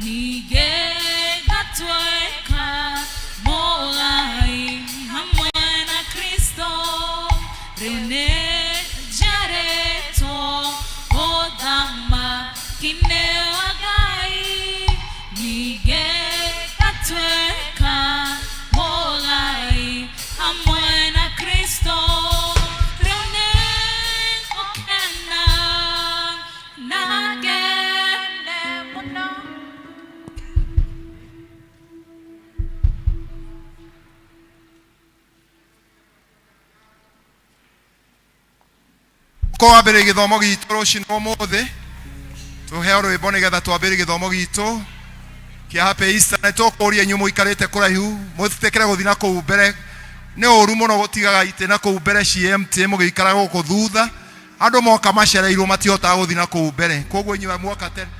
nigegatweka molai hamwe na Kristo rene jareto odama kinewagai nigegatweka molai hamwe na Kristo rene okena nagene muno. Ko abere githomo gitu rucino mothe tuheo rwimbo nigetha twambire githomo gitu kia happy Easter na tukuria nyumu ikarite kuraihu mutikire guthina ku mbere ni uru muno gutigaga ite na ku mbere CMT mugikara guku thutha andu moka macereirwo matihota guthina ku mbere koguo inyuwa mwoka tene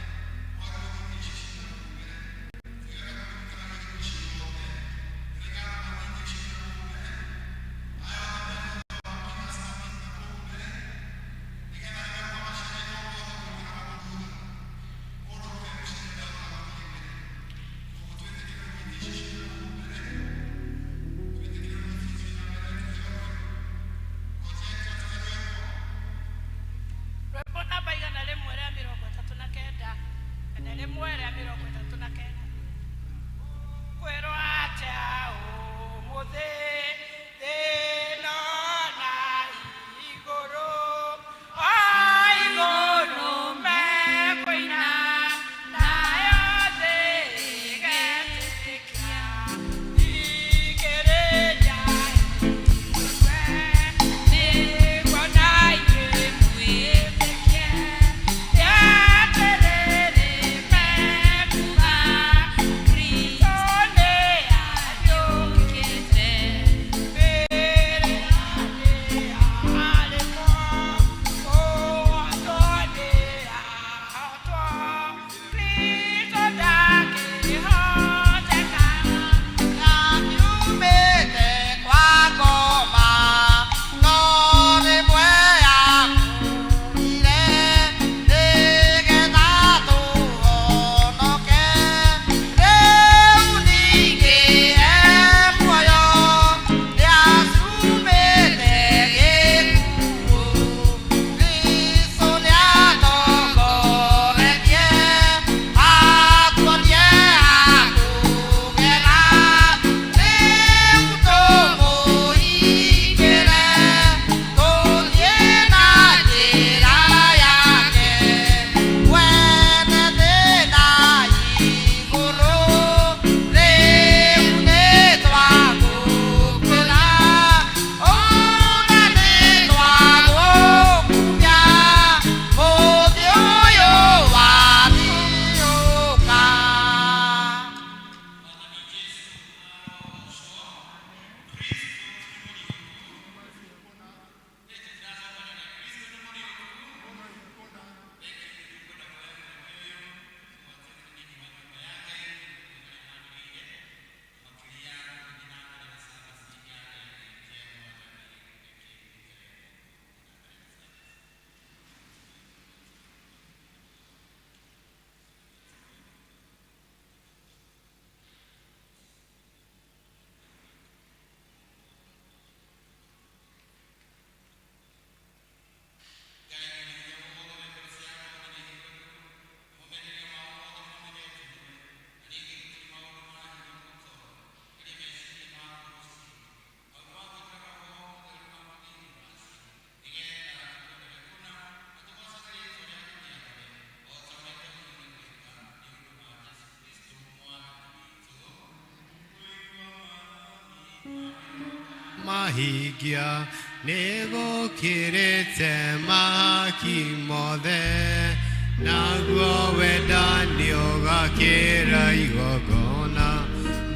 Mahigia nego kirete mahaki mothe naguo wenda nioga kira igogona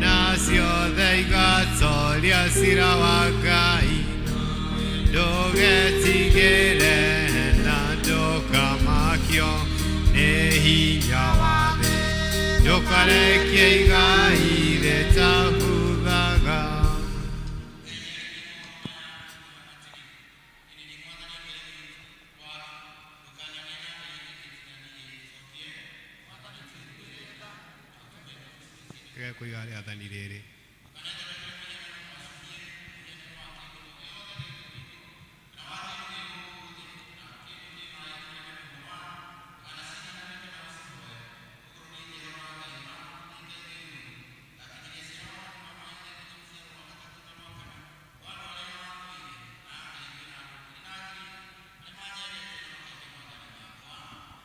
na ciothe igatoria cira wa Ngai ndugetigire na ndukamakio nĩ hinya wa thĩ ndukarekie igai rĩtahuthaga. tũtige kũiga rĩathani rĩrĩ.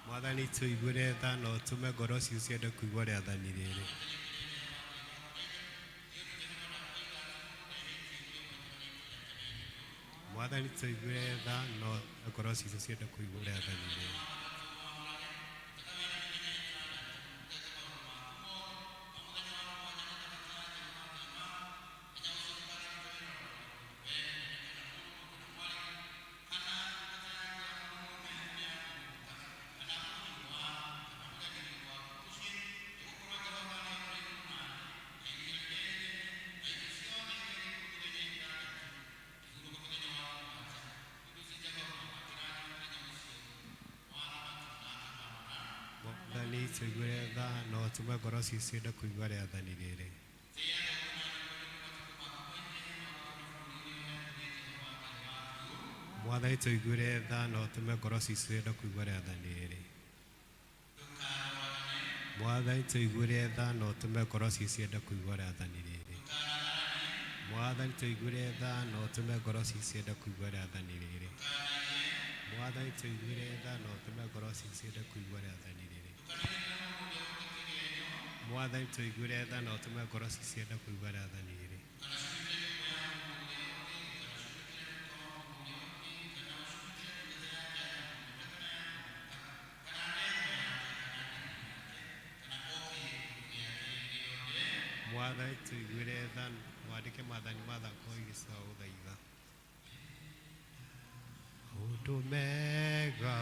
Mwathani tũiguĩre tha na ũtũme ngoro ciitũ ciende kũigua rĩathani rĩrĩ. Mwathani tũiguĩre tha na ngoro ciitũ ciende kũigua rĩathani rĩrĩ. Mwathani tũiguĩre tha na ũtũme ngoro ciitũ ciende kũigua rĩathani rĩrĩ. Mwathani tũiguĩre tha na ũtũme ngoro ciitũ ciende kũigua rĩathani rĩrĩ. Mwathani tũiguĩre tha na ũtũme ngoro ciitũ ciende kũigua rĩathani rĩrĩ. Mwathani tũiguĩre tha na ũtũme ngoro ciitũ ciende kũigua rĩathani rĩrĩ. Mwathani tũiguĩre tha na ũtũme ngoro ciitũ ciende kũigua rĩathani rĩrĩ. Mwathani tũiguĩre tha na ũtũme ngoro ciitũ ciende kũigua rĩathani rĩrĩ. Mwathani tũiguĩre tha wandĩke Maathani ma Thako igĩcoka gũthaitha. Maũndũ mega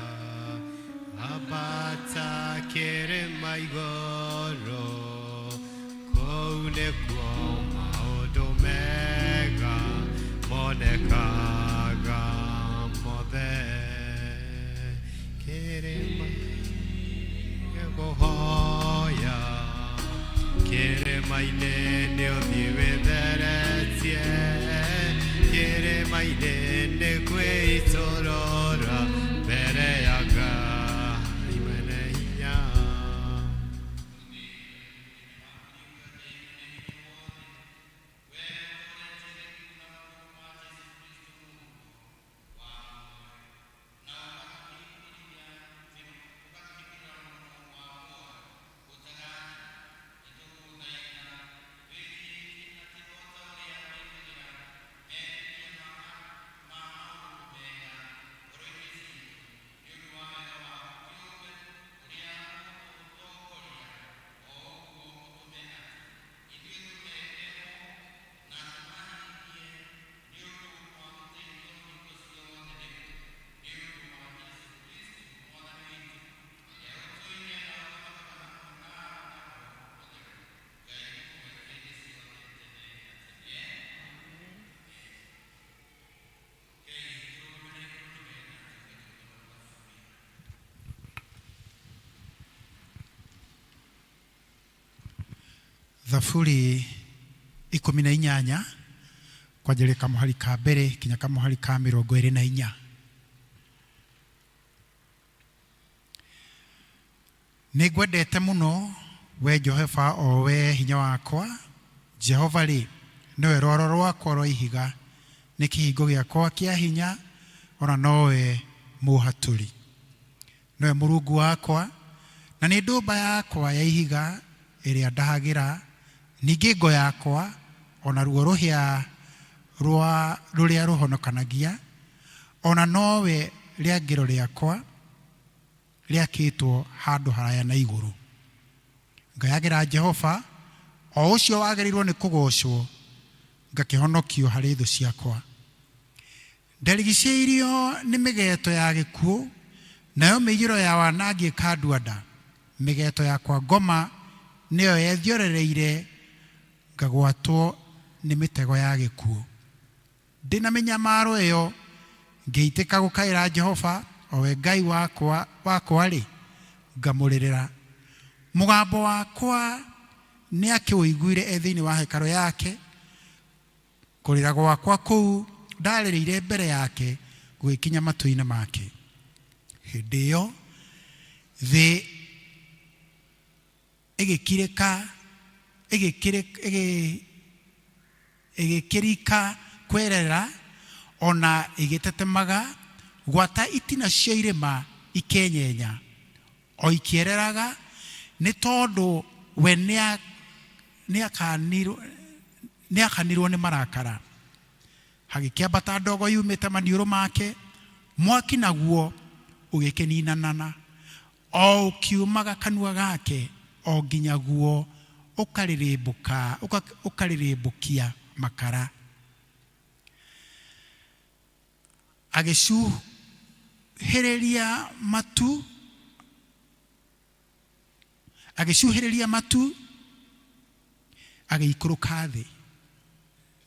ambata kĩrĩma igũrũ, kũu nĩkuo maũndũ mega monekaga mothe. Kĩrĩma gĩkũhoya, kĩrĩma-inĩ nĩũthiĩ wĩtheretie, kĩrĩma-inĩ nĩ kwĩitũrũra mbere ya Ngai mwene hinya. Thaburi 18 kwanjĩrĩria kamũhari ka mbere kinya kamũhari ka 24. Nĩngwendete mũno we Jehova, o we hinya wakwa. Jehova rĩ, nĩwe rwaro rwakwa rwa ihiga, nĩ kĩhingo gĩakwa kĩa hinya, ona nowe mũhatũri. Nĩwe Mũrungu wakwa, na nĩ ndũmba yakwa ya ihiga ĩrĩa ndahagĩra, ningĩ ngo yakwa, ona ruo rũhĩa rũrĩa rũhonokanagia, ona nowe rĩangĩro rĩakwa rĩakĩtwo handũ haraya na igũrũ. Ngayagĩra Jehova, o ũcio wagĩrĩirwo nĩ kũgocwo, ngakĩhonokio harĩ thũ ciakwa. Nderigicĩirio nĩ mĩgeeto ya gĩkuũ, nayo mĩiyũro ya wanangi ĩkandua-nda. Mĩgeeto yakwa ngoma nĩyo yethiorereire, ngagwatwo nĩ mĩtego ya gĩkuũ. Ndĩna mĩnyamaro ĩyo, ngĩitĩka gũkaĩra Jehova, o we Ngai wakwa rĩ, ngamũrĩrĩra. Mũgambo wakwa nĩ akĩũiguire ethini wa hekaro yake. Kũrĩra gwakwa kũu ndarĩrĩire mbere yake gũgĩkinya matũ-inĩ make. Hĩndĩ ĩyo thĩ ĩgĩkĩrika kwerera ona ĩgĩtetemaga gwata itina cia irĩma ikenyenya o ikĩereraga nĩ tondũ we nĩakanirwo nĩ marakara. Hagĩkĩambata ndogo yumĩte maniũrũ make, mwaki naguo ũgĩkĩninanana o ũkiumaga kanua gake o nginya guo ũkarĩrĩmbũkia makara. Agĩcuhĩrĩria matu agĩikũrũka thĩ,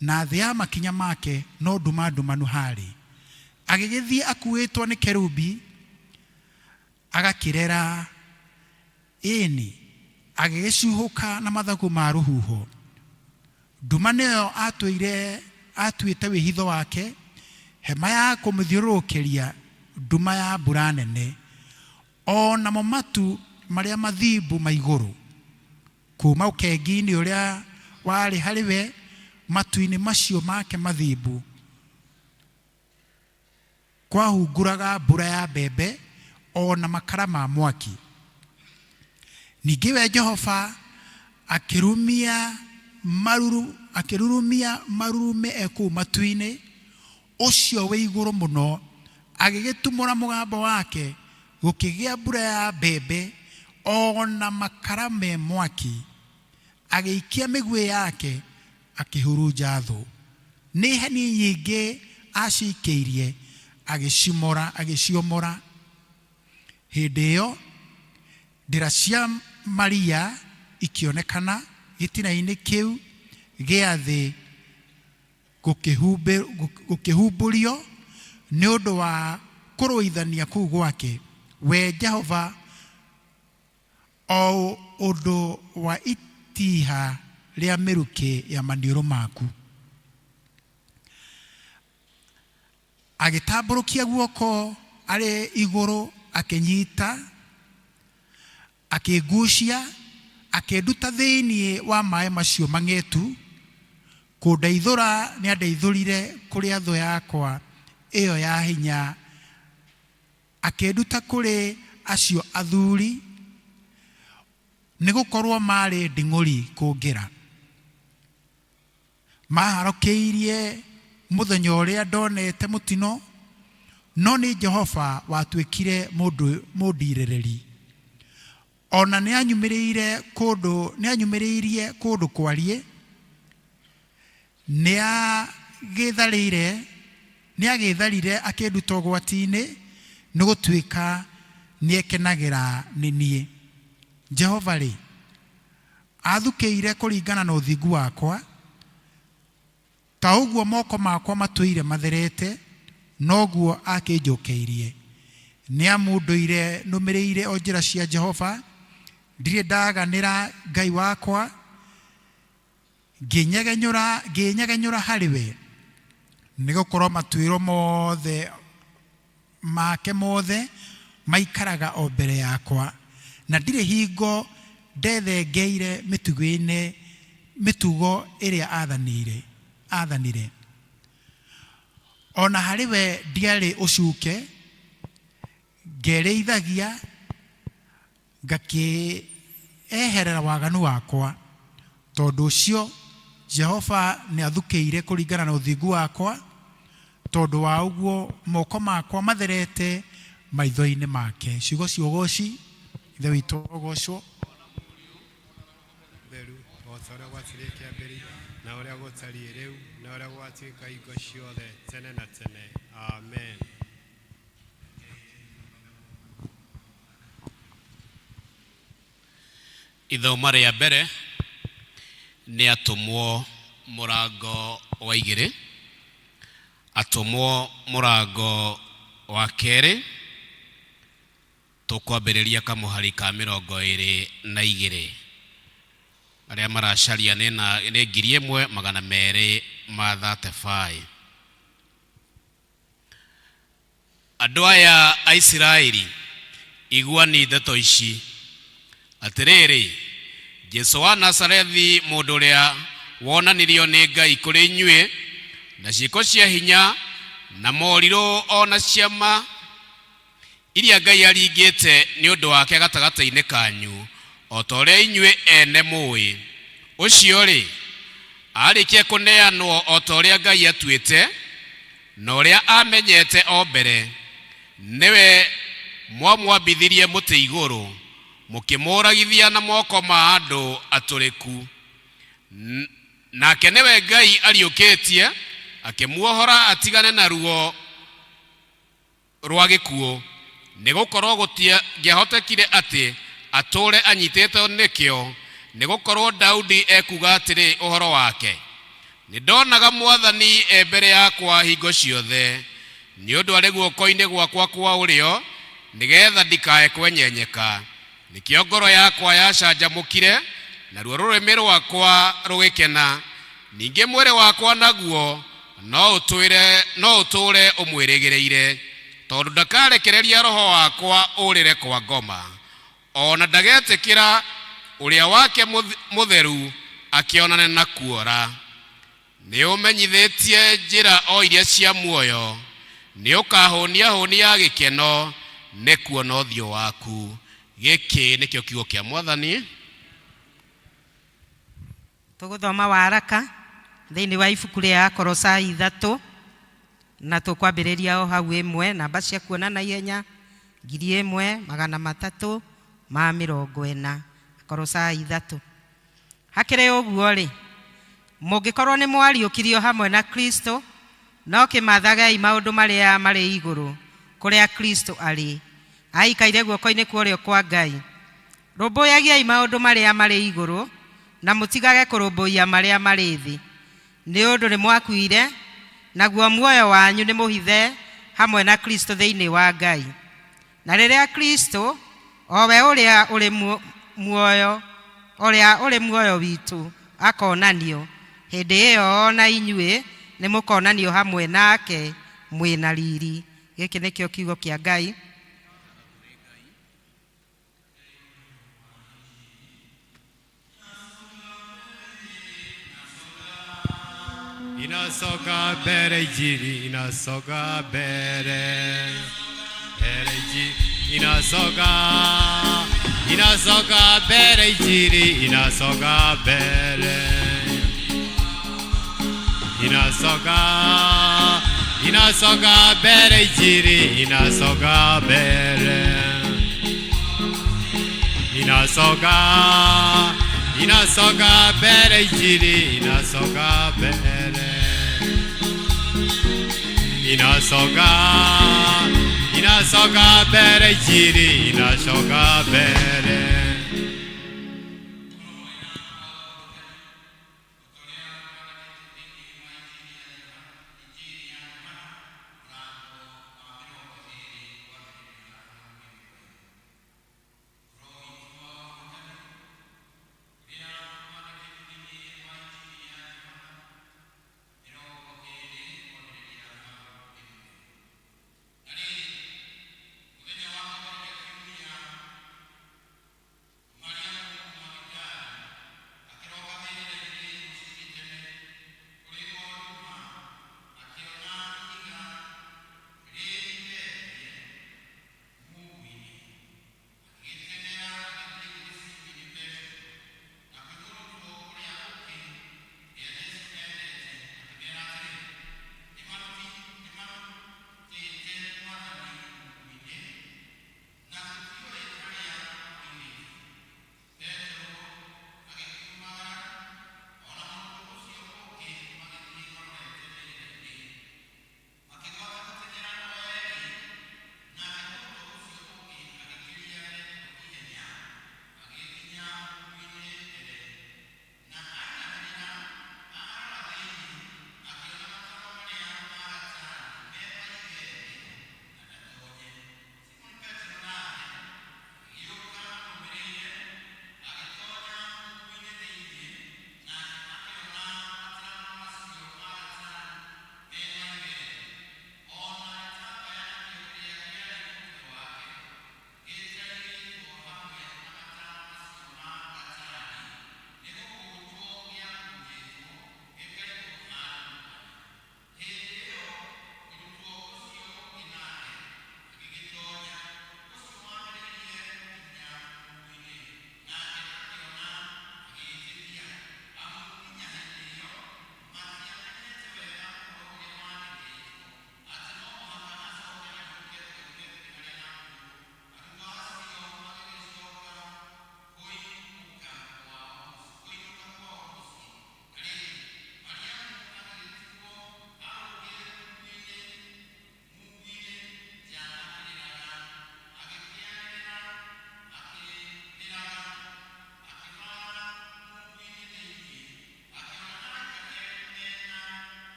na thĩ ya makinya make no nduma ndumanu harĩ. Agĩgĩthiĩ akuĩtwo nĩ kerubi agakĩrera ĩni, agĩgĩcuhũka na mathagu ma rũhuho. Nduma nĩyo atuĩte wĩhitho wake, hema ya kũmũthiũrũrũkĩria nduma ya mbura nene, o namo matu marĩa mathimbu ma igũrũ. Kuma ũkengi-inĩ ũrĩa warĩ harĩ we, matu-inĩ macio make mathimbu kwahunguraga mbura ya mbembe o na makara ma mwaki. Ningĩ we Jehova akĩrurumia marurume ekũu matu-inĩ, ũcio wĩ igũrũ mũno agĩgĩtumũra mũgambo wake, gũkĩgĩa mbura ya mbembe o na makara me mwaki. Agĩikia mĩguĩ yake akĩhurunja thũ, nĩ heni nyingĩ acikĩirie agĩciomora. Hĩndĩ ĩyo ndĩra cia Maria ikĩonekana gĩtina-inĩ kĩu gĩa thĩ gũkĩhumbũrio nĩ ũndũ wa kũrũithania kũu gwake we Jehova, o ũndũ wa itiha rĩa mĩrukĩ ya maniũrũ maku. Agĩtambũrũkia guoko arĩ igũrũ, akĩnyita, akĩngucia, akĩnduta thĩinĩ wa maĩ macio mang'etu. Kũndeithũra nĩ andeithũrire kũrĩa thũ yakwa ĩyo ya hinya, akĩnduta kũrĩ acio athuri, nĩ gũkorwo marĩ nding'ũri kũngĩra. Maharũkĩirie mũthenya ũrĩa ndonete mũtino, no nĩ Jehova watuĩkire mũndirĩrĩri. Ona nĩ anyumĩrĩirie kũndũ kwariĩ, nĩ agĩtharire akĩnduta ũgwati-inĩ, nĩ gũtuĩka nĩ ekenagĩra nĩ niĩ. Jehova rĩ, athukĩire kũringana na ũthingu wakwa, ta ũguo moko makwa matũire matherete, noguo akĩnjũkĩirie. Nĩ amundũire nũmĩrĩire o njĩra cia Jehova, ndirĩ ndaganĩra Ngai wakwa, ngĩnyegenyũra harĩ we, nĩ gũkorwo matuĩro make mothe maikaraga o mbere yakwa, na ndirĩ hingo ndethengeire mĩtugo ĩrĩa athanire. Ona harĩ we ndiarĩ ũcuke, ngerĩithagia, ngakĩeherera waganu wakwa. Tondũ ũcio Jehova nĩ athukĩire kũringana na ũthingu wakwa, tondũ wa ũguo moko makwa matherete maitho-inĩ make. Ciugo cia ũgooci, ithe witũ ũgocwo. Theru o ta ũrĩa gwatĩrĩ kĩambĩrĩria na ũrĩa gũtariĩ rĩu na ũrĩa gwatuĩka hingo ciothe tene na tene. Amen. Ithomo rĩa mbere nĩ atũmwo mũrango wa 2, atũmwo mũrango wa 2, tũkwambĩrĩria kamũhari ka 22. aria maracaria nĩ 1,235. Andũ aya a Isiraeli, iguani ndeto ici atĩrĩrĩ, Jesu wa Nazarethi, mũndũ ũrĩa wonanirio nĩ Ngai kũrĩ inyuĩ na ciĩko cia hinya na morirũ ona ciama iria Ngai aringĩte nĩ ũndũ wake gatagatĩ-inĩ kanyu, o ta ũrĩa inyuĩ ene mũĩ. Ũcio rĩ, arĩkia kũneanwo o ta ũrĩa Ngai atuĩte na ũrĩa amenyete o mbere, nĩwe mwamwambithirie mũtĩ igũrũ, mũkĩmũragithia na moko ma andũ atũrĩku. Nake nĩwe Ngai ariũkĩtie, akĩmuohora atigane na ruo rwa gĩkuũ, nĩgũkorwo gũtingĩahotekire atĩ atũre anyitĩtwo nĩkĩo, nĩgũkorwo Daudi ekuga atĩrĩ ũhoro wake: nĩndonaga Mwathani mbere yakwa hingo ciothe, nĩ ũndũ arĩ guoko-inĩ gwakwa kwa ũrĩo, nĩgetha ndikae kwenyenyeka. Nĩkĩo ngoro yakwa yacanjamũkire, naruo rũrĩmĩ rwakwa rũgĩkena. Ningĩ mwĩrĩ wakwa naguo no ũtũũre ũmwĩrĩgĩrĩire, tondũ ndakarekereria roho wakwa ũrĩre kwa ngoma, ona ndagetĩkĩra ũrĩa wake mũtheru akĩonane na kuora. Nĩũmenyithĩtie njĩra o iria cia muoyo, nĩũkahũnia gĩkeno nĩ kuona ũthiũ waku. Gĩkĩ nĩkĩo kiugo kĩa Mwathani. Tũgũthoma waraka thĩinĩ wa ibuku rĩa Kolosai 3, na tũkwambĩrĩria o hau 1, namba cia kuona na ihenya 1340. Kolosai 3. Hakĩrĩ ũguo rĩ, mũngĩkorwo nĩ mwariũkirio hamwe na Kristo, no kĩmathagei maũndũ marĩa marĩ igũrũ, kũrĩa Kristo arĩ, aikaire guoko-inĩ kwa ũrĩo kwa Ngai. Rũmbũyagiai maũndũ marĩa marĩ igũrũ, na mũtigage kũrũmbũiya marĩa marĩ thĩ, nĩ ũndũ nĩ mwakuire, naguo muoyo wanyu nĩ mũhithe hamwe na Kristo thĩinĩ wa Ngai. Na rĩrĩa Kristo, o we ũrĩa ũrĩ muoyo witũ, akonanio, hĩndĩ ĩyo na inyuĩ nĩ mũkonanio hamwe nake mwĩna riri. Gĩkĩ nĩkĩo kiugo kĩa Ngai. Inasoka mbere injiri, inasoka mbere injiri, inasoka mbere injiri, inasoka mbere, inasoka mbere injiri, inasoka mbere, inasoka mbere injiri, inasoka mbere, inasoka mbere injiri, inasoka mbere.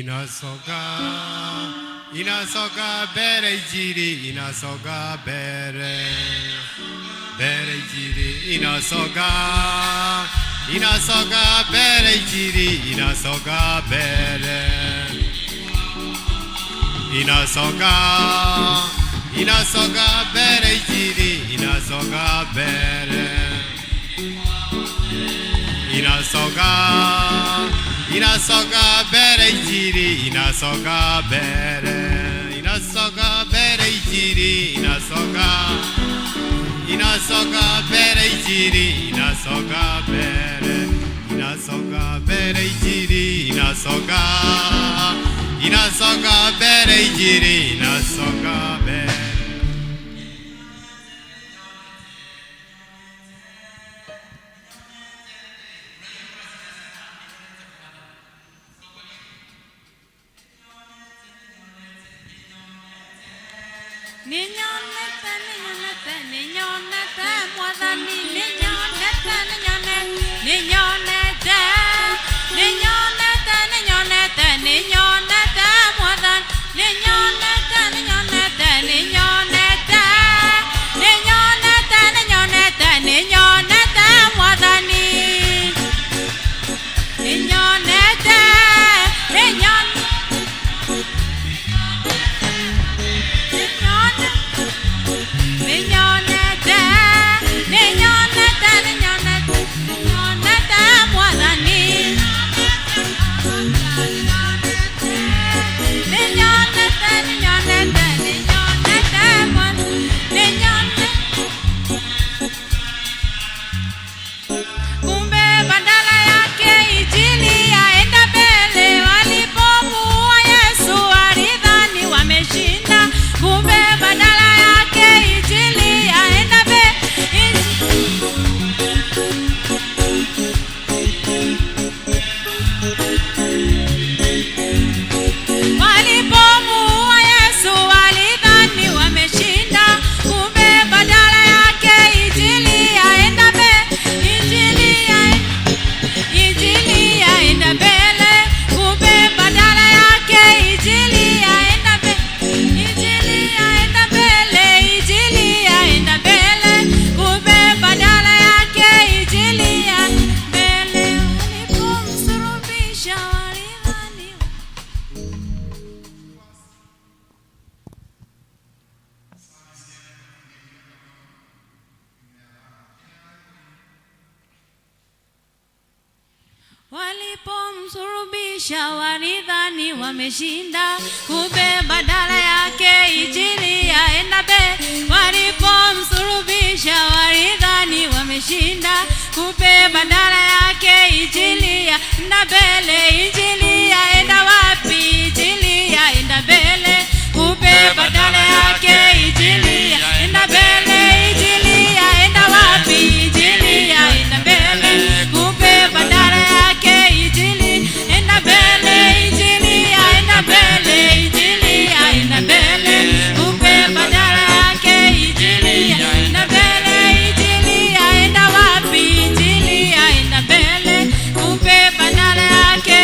inasoga bere injiri inasoga bere injiri inasoga bere injiri inasoga bere inasoga bere injiri inasoga bere inasoga bere injiri inasoga bere injiri inasoga bere injiri inasoga bere bere injiri inasoga bere injiri inasoga bere. Ninyonete mwathani ninyonete Walipomsulubisha walidhani wameshinda, kumbe badala yake injili yaenda mbele. Walipomsulubisha walidhani wameshinda, kumbe badala yake injili yaenda mbele. Injili yaenda wapi? Injili yaenda mbele, kumbe badala yake injili yaenda mbele. Injili yaenda wapi? Injili yaenda mbele, kumbe badala yake injili enda mbele. Injili yaenda mbele, injili yaenda mbele, kumbe badala yake injili yaenda mbele. Injili yaenda wapi? Injili yaenda mbele, kumbe badala yake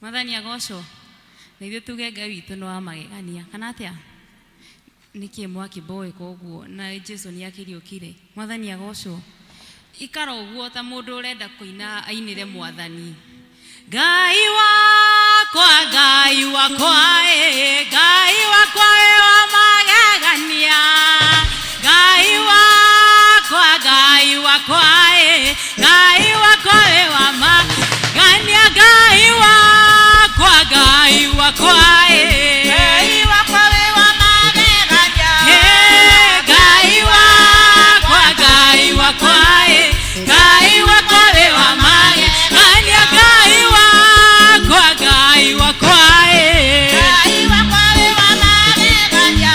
Mwathani agocwo. Nithuĩ tuge Ngai witũ no wa magegania kana atĩa? Nĩkĩ mwakĩmboĩ koguo na Jesũ nĩ akĩriũkire? Mwathani agocwo. Ikara ũguo ta mũndũ ũrenda kũina ainĩre Mwathani. Ngai wakwa, Ngai wakwa, Ngai wakwa wa magegania. Ngai wakwa, Ngai wakwa, Ngai wakwa wa magegania. Ngai wakwa, Ngai wakwa, Ngai wakwa wa magegania. Ngai wakwa, Ngai wakwa, Ngai wakwa wa magegania. Ngai wakwa, Ngai wakwa, Ngai wakwa wa magegania.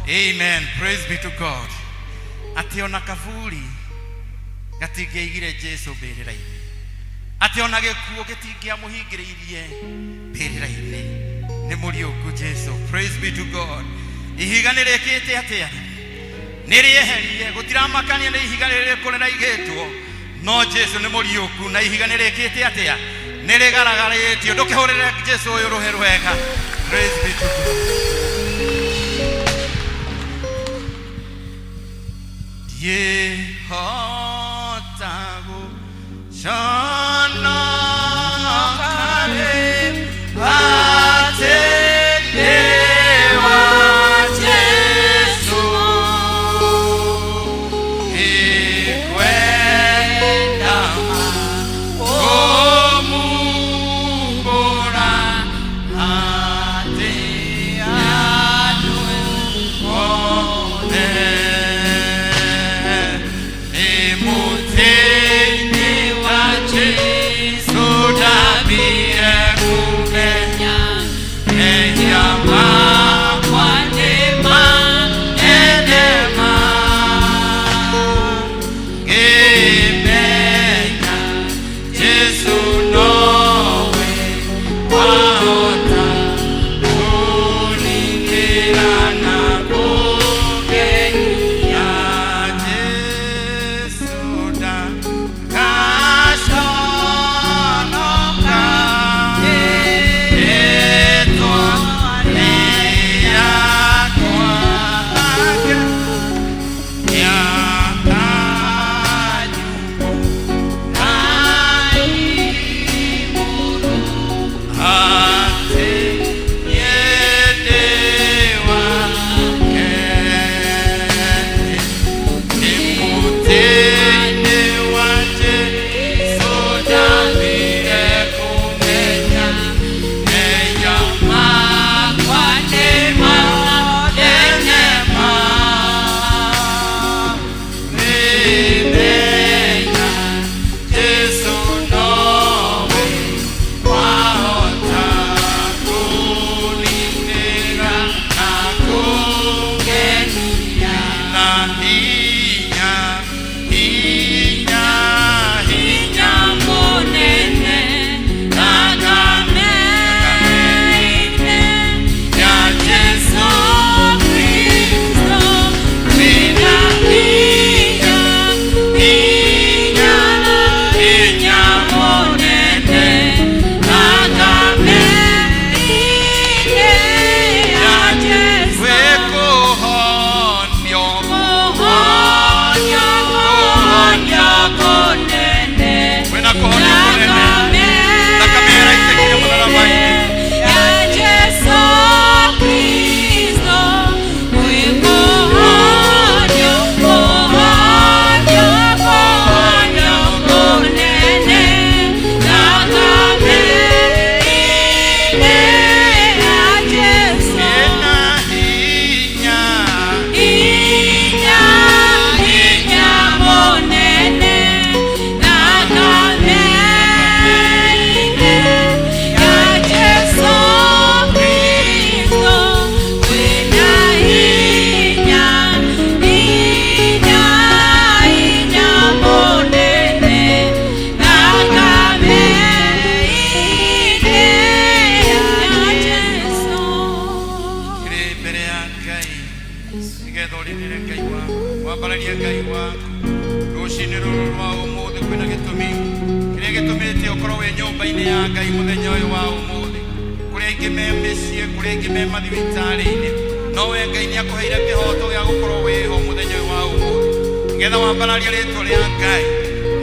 Amen. Praise be to God. Ati ona kavuli gatingiaigire Jesu mbirira-ini. Ati ona gikuo gitingiamuhingiriirie mbirira-ini. Ni muriuku Jesu. Praise be to God. Ihiga nirikite atia? Nirieherie gutiramakania ni ihiga ririku riraigitwo. No Jesu ni muriuku na ihiga nirikite atia? Nirigaragaritio. Ndukihurire Jesu uyu ruhe rwega. Praise be to God. Yehotago shana kare atendewa Jesu ikwenda omubora ate anu one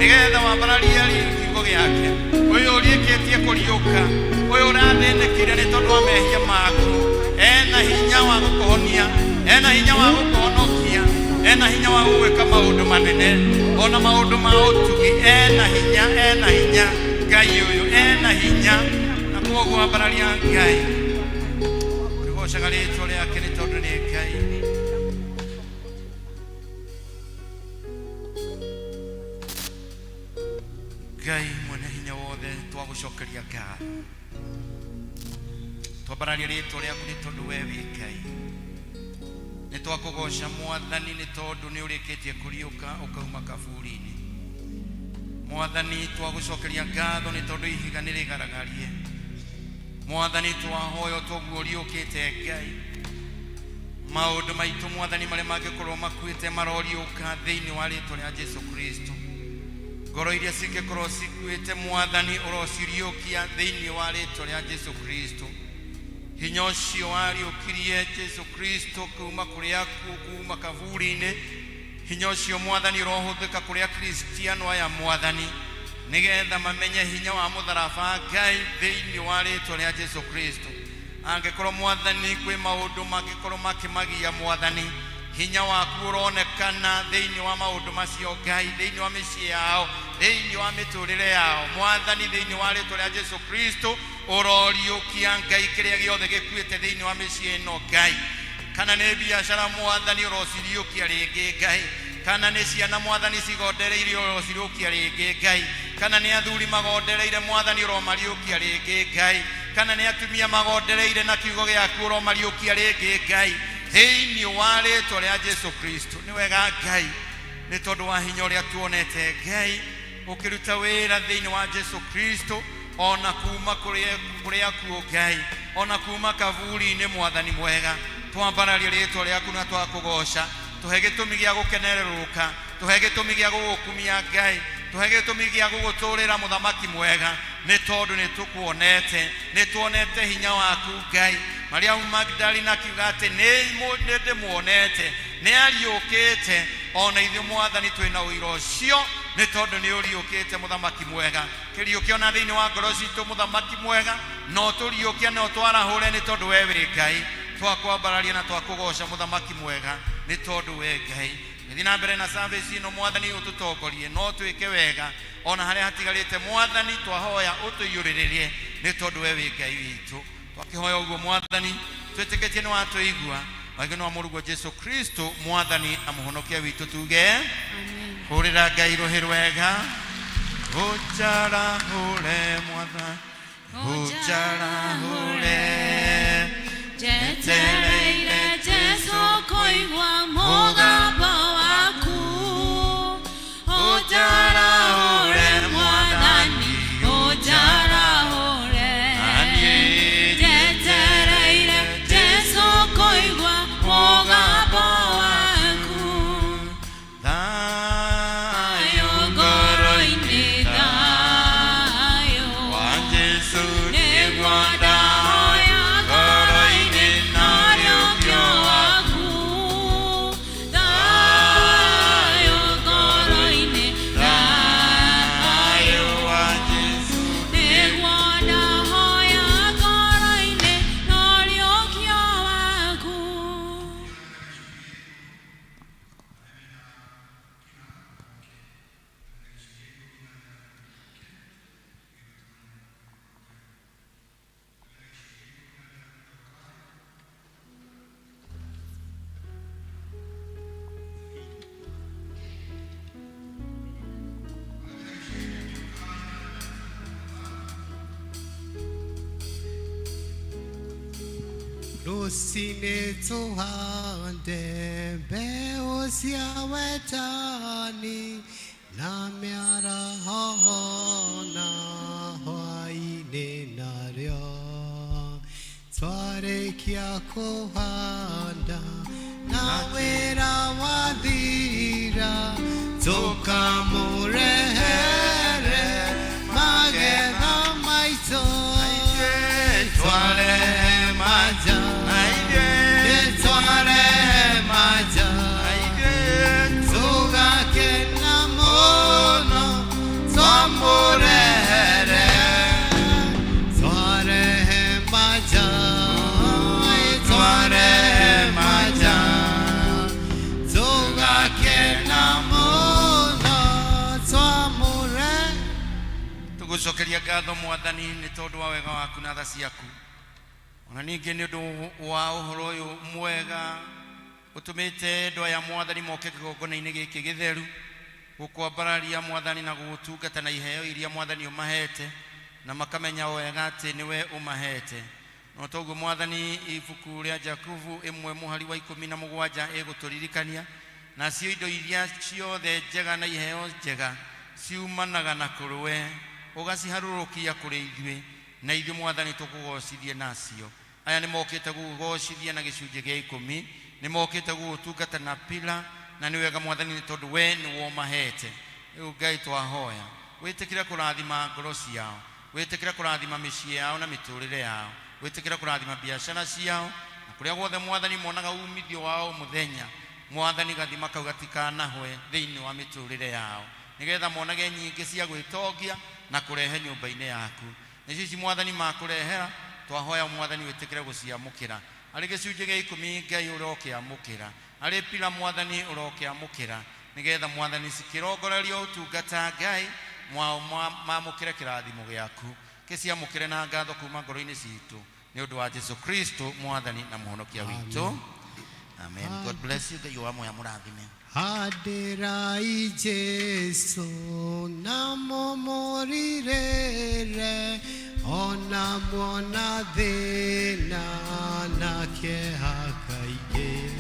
nigetha wambararia kiugo giake uyu urieketie kuriuka uyu urathinekire ni tondu wa mehia maku ena hinya wa gukuhonia ena hinya wa gukuhonokia ena hinya wa gwika maundu manene ona maundu ma utugi ena hinya Ngai uyu ena hinya na koguo wambararia Ngai ugocaga ritwa riake ni tondu ni Ngai Ngai mwene hinya wothe twagucokeria ngatho twambararia ritwa riaku ni tondu we wi Ngai ni twakugoca Mwathani ni tondu ni urikitie kuriuka ukauma kaburi-ini Mwathani twagucokeria ngatho ni tondu ihiga ni rigaragarie Mwathani twahoya toguo uriukite Ngai maundu maitu Mwathani maria mangikorwo makuite maroriuka thiini wa ritwa ria Jesu Kristo ngoro iria cingikorwo cikuite Mwathani urociriukia thiini wa ritwa ria Jesu Kristo hinya ucio wariukirie Jesu Kristo kuma kuria kuma kaburi-ini hinya ucio Mwathani urohuthika kuria Kristiano aya Mwathani nigetha mamenye hinya wa mutharaba Ngai thiini wa ritwa ria Jesu Kristo angikorwo Mwathani kwi maundu mangikorwo makimagia Mwathani hinya waku uronekana thiini wa maundu macio Ngai thiini wa micii yao thiini wa miturire yao Mwathani thiini wa ritwa ria Jesu Kristo uroriukia Ngai kiria giothe gikuite thiini wa micii ino Ngai kana ni biashara Mwathani urociriukia ringi Ngai kana ni ciana Mwathani cigondereirio urociriukia ringi Ngai kana ni athuri magondereire Mwathani uromariukia ringi Ngai kana ni atumia magondereire na kiugo giaku uromariukia ringi Ngai thiini wa ritwa ria Jesu Kristo ni wega Ngai ni tondu wa hinya uria tuonete Ngai ukiruta wira thiini wa Jesu Kristo ona kuma kuria kuo Ngai ona kuma kaburi-ini Mwathani mwega twambararia ritwa riaku na twakugoca tuhe gitumi gia gukenereruka tuhe gitumi gia gugukumia Ngai tuhe gitumi gia guguturira muthamaki mwega ni tondu ni tukuonete ni tuonete hinya waku Ngai Maria Magdalena akiuga ati ni ndimuonete ni ariukite ona ithuĩ Mwathani twina uira ucio ni tondu ni uriukite muthamaki mwega kiriukia na thiini wa ngoro citu muthamaki mwega no turiukia no twarahure ni tondu we wi Ngai twakwambararia na twakugoca muthamaki mwega ni tondu we Ngai nithi na mbere na service ino Mwathani ututongorie no twike wega ona haria hatigarite Mwathani twahoya utuyuriririe ni tondu we wi Ngai witu twakihoya uguo Mwathani twitikitie ni watuigua wageno wa murugo Jesu Kristo Mwathani amuhonokia witu tuge amen hurira Ngai ruhi rwega ujarahule Mwathani ujarahule jetereire Jesu koigua mugambo waku ujarahule Mwathani ujarahule jetereire Jesu koigua mugambo waku thayo ngoro-ini thayo wa Jesu niguo ndahoya ngoro-ini nario kio waku thayo ngoro-ini thayo wa Jesu niguo ndahoya ngoro-ini nario kio waku Rusine tuhande mbeu cia wetani na miara hona hwaini nario twarekia kuhanda na wira wathira tukamurehere magetha maitu twarehe maja twarehe maja tugakena muno Tugucokeria ngatho Mwathani nĩ tondũ wa wega waku na tha ciaku. Ona ningĩ nĩ ũndũ wa ũhoro ũyũ mwega ũtũmĩte andũ aya Mwathani moke kĩgongona-inĩ gĩkĩ gĩtheru gũkwambararia Mwathani na gũgũtungata na iheo iria Mwathani ũmahete na makamenya wega atĩ nĩwe ũmahete. No toguo Mwathani ibuku rĩa Jakubu 1:17 ĩgũtũririkania nacio indo iria ciothe njega na iheo njega ciumanaga na kũrũwe ũgaciharũrũkia kũrĩ ithuĩ na ithuĩ Mwathani tũkũgocithie nacio. Aya nĩ mokĩte gũgũgocithia na gĩcunjĩ gĩa 10, nĩ mokĩte gũgũtungata na pila na nĩ wega Mwathani nĩ tondũ we nĩwe ũmahete. Rĩu Ngai twahoya wĩtĩkĩre kũrathima ngoro ciao, wĩtĩkĩre kũrathima mĩciĩ yao na mĩtũrĩre yao, wĩtĩkĩre kũrathima biacara ciao na kũrĩa guothe Mwathani monaga umithio wao mũthenya Mwathani gathima kau gatikanahwe thĩinĩ wa mĩtũrĩre yao nĩgetha monage nyingĩ cia gwĩtongia na kũrehe nyũmba-inĩ yaku. Nĩcio Mwathani makũrehera twahoya Mwathani wĩtĩkĩre gũciamũkĩra. Arĩ gĩcunjĩ gĩa 10 Ngai ũrokĩamũkĩra, arĩ pila Mwathani ũrokĩamũkĩra nĩgetha Mwathani cikĩrongorerio ũtungata Ngai mamũkĩre kĩrathimo gĩaku kĩciamũkĩre na ngatho kuma ngoro-inĩ citũ nĩ ũndũ wa Jesu Kristo Mwathani na mũhonokia witũ. Amen. God bless you. Ngai wa moya mũrathime. Hadirai Jesu namo morirere ona mwana thina nake hakaige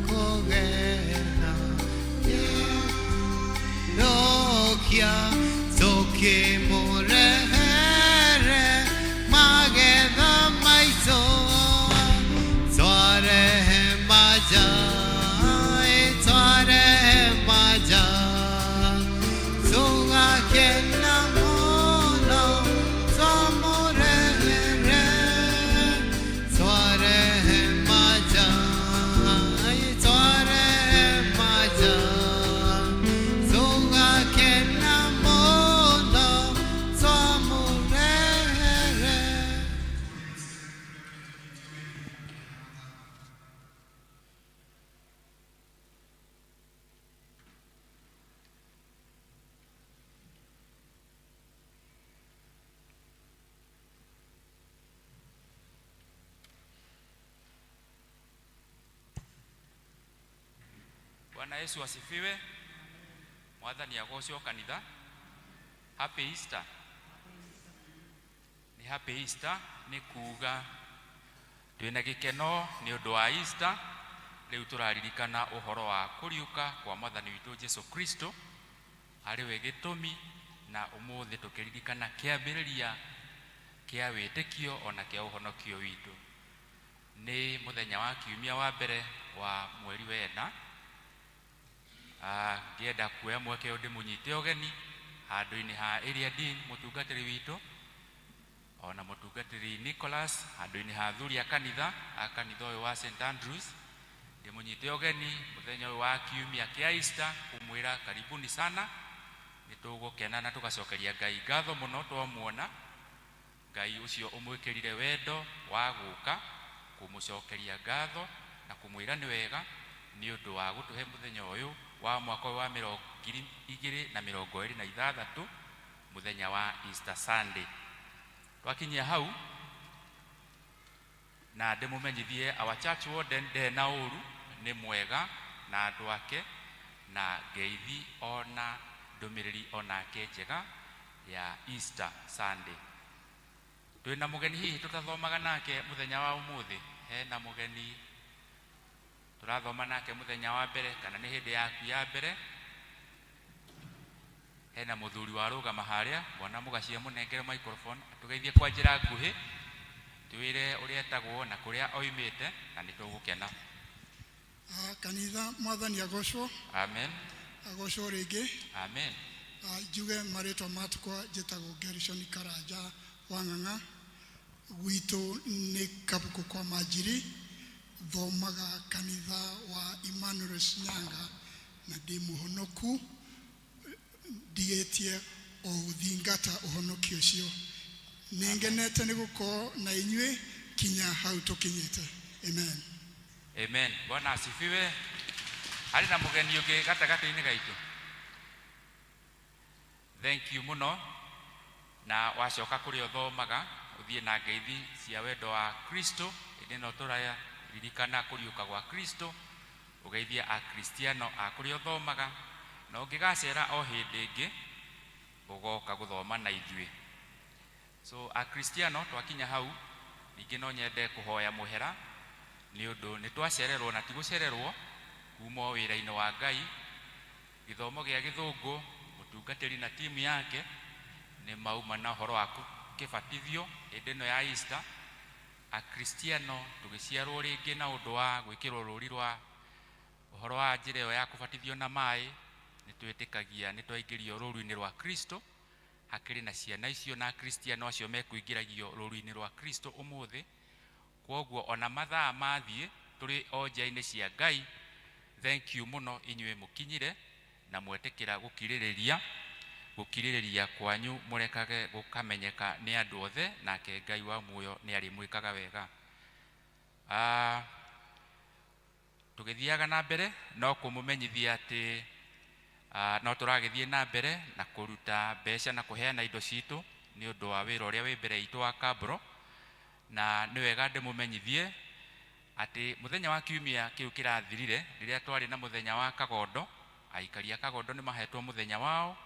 kogena nokia toke morehere magetha maiso Tare maja, sunga kena mono, samore re. Tare maja, sunga kena mono, samore re. Bwana Yesu asifiwe. Mwathani agocwo kanitha. Happy Easter. Ni happy Easter ni kuga twina gikeno ni undu wa Easter. Riu turaririkana uhoro wa kuriuka kwa Mwathani witu Jesu Kristo ari we gitumi na umuthi tukiririkana kiambiriria kia witikio ona kia uhonokio witu. Ni muthenya wa kiumia wa mbere wa mweri wena. Ngienda kuoya mweke ũndĩ mũnyite ũgeni handũ-inĩ ha area dean mũtungatĩri witũ ona mũtungatĩri Nicholas handũ-inĩ ha athuri a kanitha ũyũ wa St Andrews. Ndĩmũnyite ũgeni mũthenya ũyũ wa kiumia kĩa Easter kumwĩra karibuni sana. Nĩtũgũkena na tũgacokeria Ngai ngatho mũno twamuona Ngai ũcio ũmwĩkĩrire wendo wa gũka kũmũcokeria ngatho na kumwĩra nĩ wega nĩ ũndũ wa gũtũhe mũthenya ũyũ wa mwaka wa 2026 muthenya wa Easter Sunday. Twakinyia hau na ndĩmũmenyithie our church warden ndena ũru nĩ mwega na andũ ake na ngeithi ona ndũmĩrĩri onake njega ya Easter Sunday. Twĩna mũgeni hihi tũtathomaga nake mũthenya wa ũmũthĩ. Hena mũgeni turathoma nake muthenya wa mbere kana ni hindi yaku ya mbere. Hena muthuri wa rugama haria bona mugacia munengere microphone tugeithie kwa njira nguhi twire uria etagwo na kuria oimite na nitugukena. Kanitha Mwathani agocwo. Amen. Agocwo ringi. Amen. Njuge marĩtwa matukwa njĩtagwo Gershon Karanja wa Ng'ang'a. Gwitũ nĩ Kabuku kwa Manjiri. Thomaga kanitha wa Emmanuel Shinyanga na ndĩ mũhonoku ndigĩtie o ũthingata ũhonokio ũcio. Nĩngenete nĩ gũkorwo na inyuĩ kinya hau tũkinyĩte. Amen. Amen. Bwana asifiwe. Harĩ na mũgeni ũngĩ gatagatĩ-inĩ gaitũ. thank you muno na wacoka kuri othomaga uthie na ngeithi cia wendo wa Kristo indi no turaya ririkana kuriuka gwa Kristo ugeithia a Kristiano a kuri othomaga na ungigacera o hindi ingi ugoka guthoma na ithui. So a Kristiano twakinya hau ningi no nyende kuhoya muhera ni undu ni twacererwo na tigucererwo kuma wira-ini wa Ngai. Githomo gia Githungu mutungatiri na timu yake ni mauma na horo wa kibatithio indi no ya Easter. A Kristiano tugiciarwo ringi na undu wa gwikirwo ruri rwa uhoro wa njira yo ya kubatithio na mai ni twitikagia ni twaingirio ruru-ini rwa Kristo. Hakiri na ciana icio na Kristiano acio mekuingiragio ruru-ini rwa Kristo umuthi. Kwoguo ona mathaa mathie turi onja-ini cia Ngai. Thank you muno inywe mukinyire na mwetekera gukiririria kwanyu murekage gukamenyeka ni andu othe nake Ngai wa muoyo ni ari mwikaga wega. Tugithiaga na mbere no kumumenyithia ati no turagithie na mbere na kuruta mbeca na kuheana indo citu ni undu wa wira uria wi mbere itu wa Kabro. Na ni wega ndimumenyithie ati muthenya wa kiumia kiu kirathirire riria twari na muthenya wa Kagondo, aikari a Kagondo ni mahetwo muthenya wao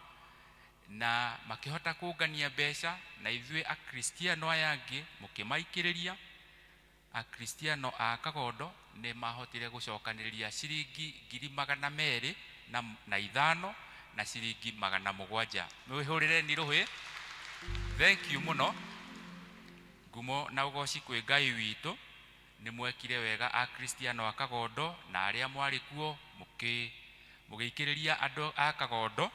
na makihota kuungania mbeca na ithui a Kristiano ayangi mukimaikiriria. A Kristiano a Kagondo ni mahotire gucokaniria ciringi 205 na ciringi 700. Mwihurire ni ruhi. Thank you muno. Ngumo na ugoci kwi Ngai witu ni mwekire wega a Kristiano a Kagondo na aria mwari kuo mugikiriria andu a Kagondo.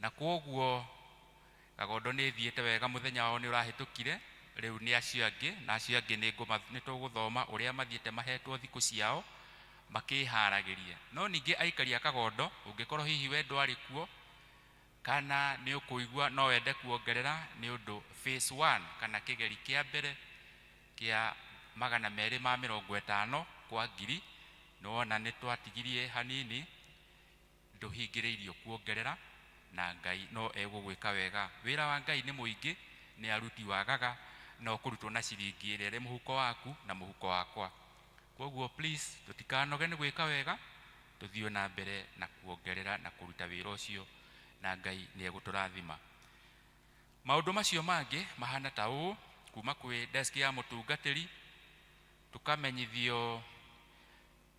Na kwoguo Kagondo ni thiete wega muthenya wao ni urahitukire. Riu ni acio angi na acio angi ni tuguthoma uria mathiete mahetwo thiku ciao makiharagiria. No ningi aikari a Kagondo ungikorwo hihi we ndwari kuo kana ni ukuigua no wende kuongerera ni undu phase 1 kana kigeri kia mbere kia 250 kwa ngiri no ona ni twatigirie hanini nduhingiriirio kuongerera na Ngai no egugwika wega. Wira wa Ngai ni muingi ni aruti wagaga no kurutwo na ciringi ire muhuko waku na muhuko wakwa. Kwoguo please tutikanoge ni gwika wega tuthio na mbere na kuongerera na kuruta wira ucio na Ngai ni eguturathima. Maundu macio mangi mahana ta uu kuma kwi desk ya mutungatiri tukamenyithio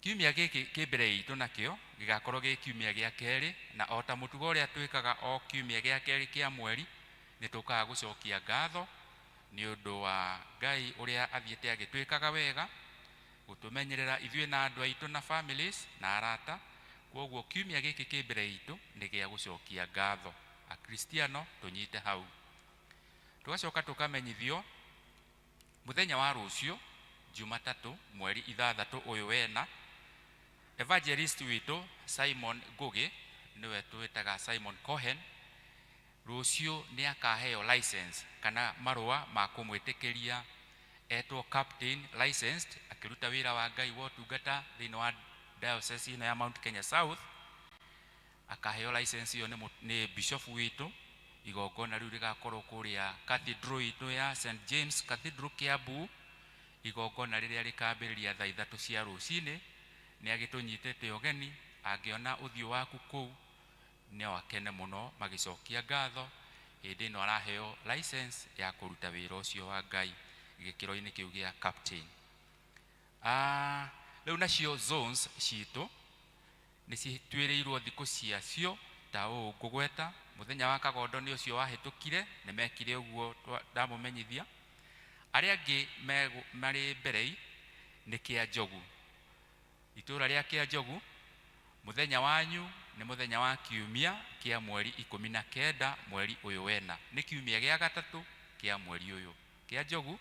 kiumia giki kimbere itu nakio gigakorwo gi kiumia gia keri na ota mutugo uria twikaga o kiumia gia keri kia mweri ni tukaga gucokia ngatho ni undu wa Ngai uria athiete agitwikaga wega gutumenyerera ithui na andu aitu na families na arata. Kwoguo kiumia giki kimbere itu ni gia gucokia ngatho. A Kristiano tunyite hau. Tugacoka tukamenyithio muthenya wa rucio Jumatatu mweri 6 uyu wena evangelist witu Simon Ngugi niwe twitaga Simon Cohen rucio ni akaheo license kana marua ma kumwitikiria etwo captain licensed akiruta wira wa Ngai wa tungata thini wa diocese ino ya Mount Kenya South. Akaheo license yo ni bishop witu. Igongona riu rigakorwo kuria cathedral ito ya St James Cathedral Kiambu. Igongona riria rikambiriria thaa 3 cia rucini ni agitunyitete ogeni angiona uthio waku kuu ni wakene muno magicokia ngatho hindi no araheo license ya kuruta wira ucio wa Ngai gikiro-ini kiu gia captain. Riu nacio zones citu ni citwirirwo thiku ciacio ta uu ngugweta muthenya wa Kagondo ni ucio wahitukire ni mekire uguo ndamumenyithia. Aria angi mari mbere ni kia Njogu. Itura ria kia Njogu muthenya wanyu ni muthenya wa kiumia kia mweri 19 mweri uyu wena ni kiumia gia gatatu kia mweri uyu kia Njogu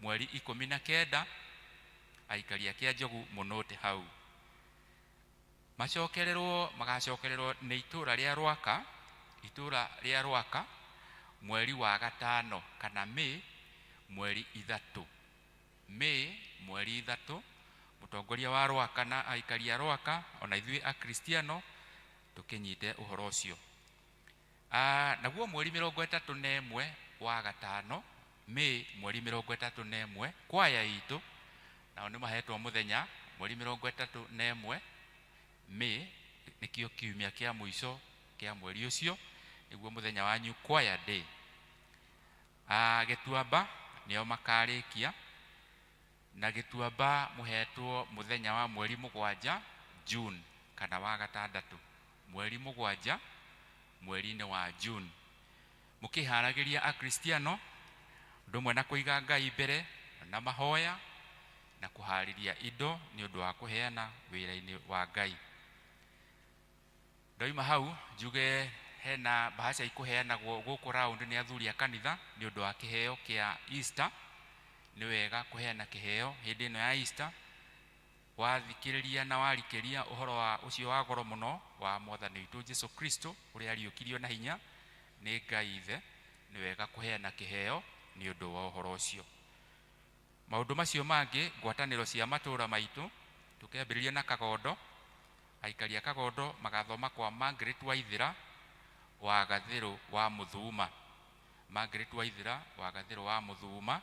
mweri 19. Aikari a kia Njogu munote hau magacokererwo ni itura ria Rwaka mweri wa gatano kana Mei mweri 3. Mei mweri 3 mutongoria wa Rwaka na aikari a Rwaka ona ithui a Kristiano tukinyite uhoro ucio. naguo mweri 31 wa gatano Mei mweri 31 kwaya itu nao nĩ mahetwo muthenya mweri 31 Mei nikio kiumia kia muico kia mweri ucio niguo muthenya wa New Choir Day. Gituamba nio makarikia na Gituamba muhetwo muthenya wa mweri 7 June kana wa gatandatu mweri 7 mweri-inĩ wa June. Mukiharagiria a Kristiano ndumwe na kuiga Ngai mbere na mahoya na kuhariria indo ni undu wa kuheana wira-ini wa Ngai. Ndoima hau njuge hena bahasha ikuheanagwo guku round ni athuri a kanitha ni undu wa kiheo kia Easter. Ni wega kuheana kiheo hindi ino ya Easter. Wathikiriria na warikiria uhoro wa ucio wa goro muno wa Mwathani witu Jesu Kristo uria ariukirio na hinya ni Ngai Ithe, ni wega kuheana kiheo ni undu wa uhoro ucio. Maundu macio mangi ngwataniro cia matura maitu tukiambiriria na Kagondo. Aikaria Kagondo magathoma kwa Margaret Waithira wa Gathiro wa Muthuma. Margaret Waithira wa Gathiro wa Muthuma.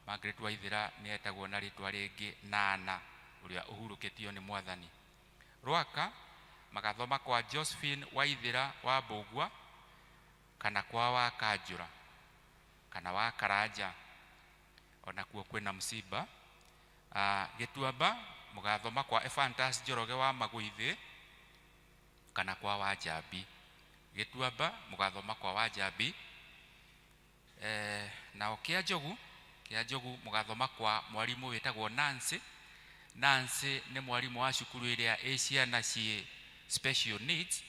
Margaret Waithira ni etagwo na ritwa ringi Nana uria uhuruketio ni Mwathani. Rwaka magathoma kwa Josephine Waithira wa Bogwa kana kwa wa Kanjura kana wa Karanja ona kuo kwina msiba. Gituamba mugathoma kwa Ephantus Njoroge wa Maguithi kana kwa wa Njambi. Gituamba mugathoma kwa wa Njambi. Nao Kia Njogu mugathoma kwa mwalimu wetagwo Nancy. Nancy ni mwalimu wa cukuru iria ciana cie special needs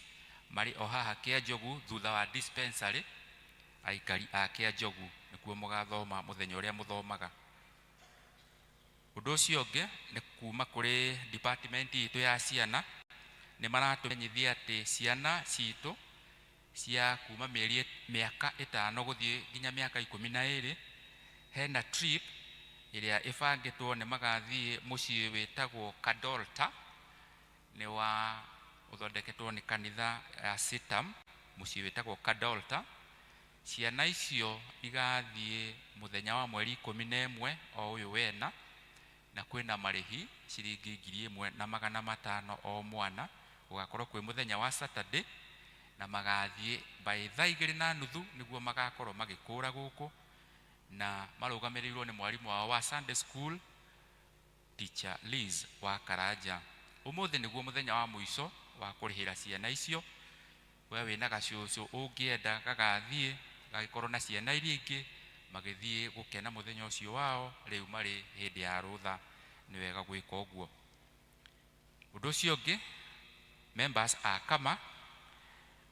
mari ohaha Kia Njogu thutha wa dispensary. Aikari a Kia Njogu nikuo mugathoma muthenya uria muthomaga. Undu ucio ungi ni kuma kuri department itu ya ciana ni maratumenyithia ati ciana citu cia kuma miaka 5 guthie nginya miaka 12 hena trip iria ifangitwo ni magathie mucii wetagwo Kadolta. Ni wa uthondeketwo ni kanitha ya Sitam mucii wetagwo Kadolta. Ciana icio igathie muthenya wa mweri 11 o uyu wena na kwina marihi ciringi 1,500 o mwana. Ugakorwo kwi muthenya wa Saturday na magathie by 2:30 niguo magakorwo magikura guku na marugamirirwo ni mwalimu wao wa Sunday school teacher Liz wa Karanja. Umuthi niguo muthenya wa muico wa kurihira ciana icio. We wina gacucu ungienda gagathie gagikorwo na ciana iria ingi magithie gukena muthenya ucio wao riu mari hindi ya rutha. Ni wega gwika uguo. Undu ucio ungi members a Kama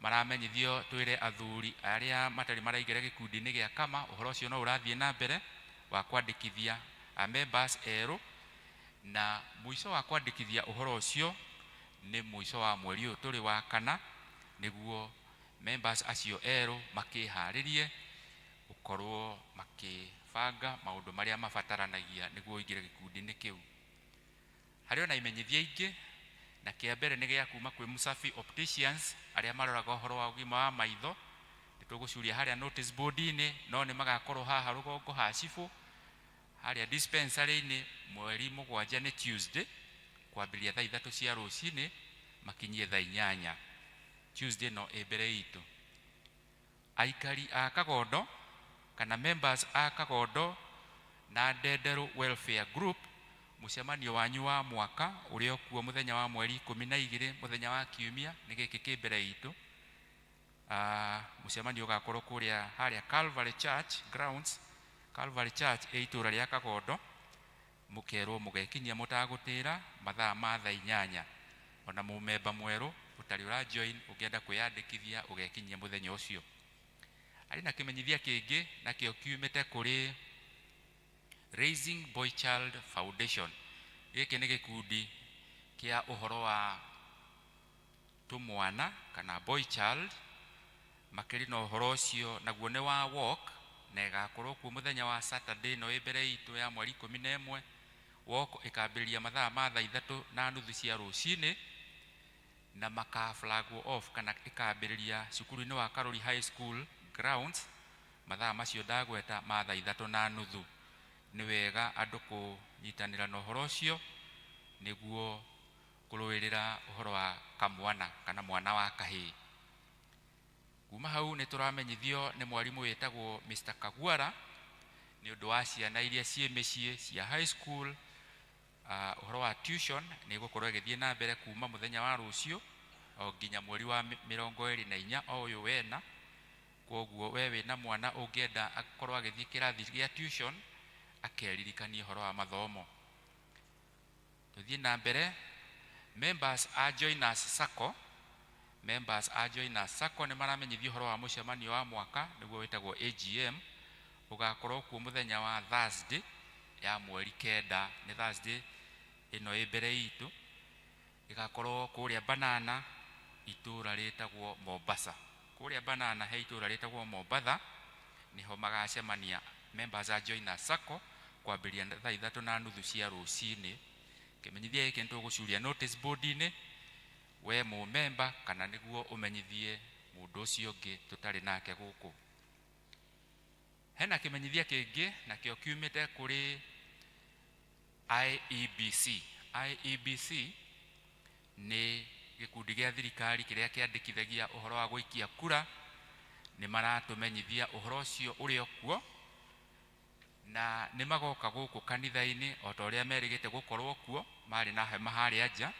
maramenyithio twire athuri aria matari maraigire gikundi-ini gia Kama uhoro ucio no urathie na mbere wa kwandikithia a members eru na muico wa kwandikithia uhoro ucio ni muico wa mweri uyu turi wa kana niguo members acio eru makiharirie ukorwo makibanga maundu maria mabataranagia niguo ingire gikundi-ini kiu. Hari ona imenyithia ingi na kia mbere ni gia kuma kwi Musafi Opticians aria maroraga uhoro wa ugima wa maitho. Nitugucuria haria notice board-ini no ni magakorwo haha rugongo ha cifu haria dispensary-ini mweri 7 ni Tuesday kwambiria thaa 3 cia rucini makinyie thaa 8 Tuesday no ebere itu. Aikari a Kagondo kana members a Kagondo na Ndenderu Welfare Group mucemanio wanyu wa mwaka uria kuo muthenya wa mweri 12 muthenya wa kiumia ni giki kimbere itu. Mucemanio ugakorwo kuria haria Calvary Church grounds. Calvary Church eitura ria Kagondo mukerwo mugekinyia mutagutira mathaa ma thaa 8 ona mumemba mweru utari ura join ugienda kwiyandikithia ugekinyia muthenya ucio. Ari na kimenyithia kingi na kio kiumite kuri Raising Boy Child Foundation. Giki ni gikundi kia uhoro wa tumwana kana boy child makiri no uhoro ucio naguo ni wa walk na igakorwo ku muthenya wa Saturday no ibere itu ya mweri 11. Walk ikambiriria mathaa ma thaa 3:30 cia rucini na maka flagwo off kana ikambĩrĩria cukuru-inĩ wa Karori High School grounds mathaa macio ndagweta ma thaa 3:30. Nĩ wega andũ kũnyitanĩra na ũhoro ũcio nĩguo kũrũĩrĩra ũhoro wa kamwana kana mwana wa kahĩĩ. Kuma hau nĩ tũramenyithio nĩ mwarimũ wĩtagwo Mr. Kagwara nĩ ũndũ wa ciana iria ciĩ mĩciĩ cia high school. Ũhoro wa tuition nĩ gũkorwo ĩgĩthiĩ na mbere kuma mũthenya wa rũciũ o nginya mweri wa 24 o ũyũ wena. Koguo we wĩna mwana ũngĩenda akorwo agĩthiĩ kĩrathi gĩa tuition akeririkania ũhoro wa mathomo. Tũthiĩ na mbere. Members a Joiners Sacco nĩ maramenyithio ũhoro wa mũcemanio wa mwaka nĩguo wĩtagwo AGM ũgakorwo kuo mũthenya wa Thursday ya mweri 9. Nĩ Thursday ĩno ĩ mbere itũ, ĩgakorwo kũrĩa Banana itũra rĩtagwo Mombasa. Kũrĩa Banana he itũra rĩtagwo Mombasa niho magacemania members a Joiners Sacco kwambĩrĩria thaa 3:30 cia rũcinĩ. Kĩmenyithia gĩkĩ nĩtũgũcuria notice board-inĩ we mũmemba kana nĩguo ũmenyithie mũndũ ũcio ũngĩ tũtarĩ nake gũkũ. Hena kĩmenyithia kĩngĩ nakĩo kiumĩte kũrĩ IEBC. IEBC nĩ gĩkundi gĩa thirikari kĩrĩa kĩandĩkithagia ũhoro wa gũikia kura. Nĩ maratũmenyithia ũhoro ũcio ũrĩ kuo na nĩ magoka gũkũ kanitha-inĩ o ta ũrĩa merĩgĩte gũkorwo kuo, marĩ na hema harĩa nja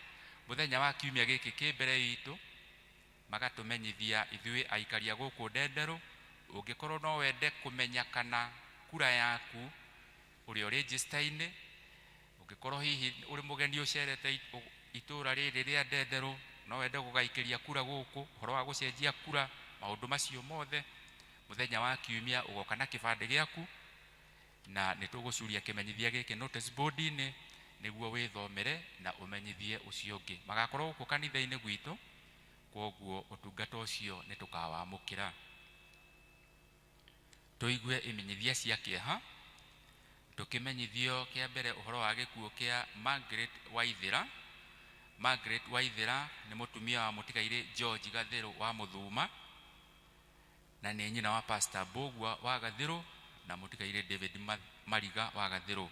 mũthenya wa kiumia gĩkĩ kĩ mbere itũ, magatũmenyithia ithuĩ aikaria gũkũ Ndenderũ. Ũngĩkorwo no wende kũmenya kana kura yaku ũrĩ o register-inĩ, ũngĩkorwo hihi ũrĩ mũgeni ũcerete itũra rĩrĩ rĩa Ndenderũ, no wende gũgaikĩria kura gũkũ, ũhoro wa gũcenjia kura, maũndũ macio mothe, mũthenya wa kiumia ũgoka na kĩbandĩ gĩaku na nĩtũgũcuria kĩmenyithia gĩkĩ notice board-inĩ nĩguo wĩthomere na ũmenyithie ũcio ũngĩ. Magakorwo gũkũ kanitha-inĩ gwitũ, koguo ũtungata ũcio nĩtũkawamũkĩra. Tũigue imenyithia cia kĩeha. Tũkĩmenyithio kĩa mbere ũhoro wa gĩkuũ kĩa Margaret Waithĩra. Margaret Waithĩra nĩ mũtumia wa mũtigairĩ George Gathĩrũ wa Mũthuma na nĩ nyina wa Pastor Mbũgua wa Gathĩrũ na mũtigairĩ David Mariga wa Gathĩrũ.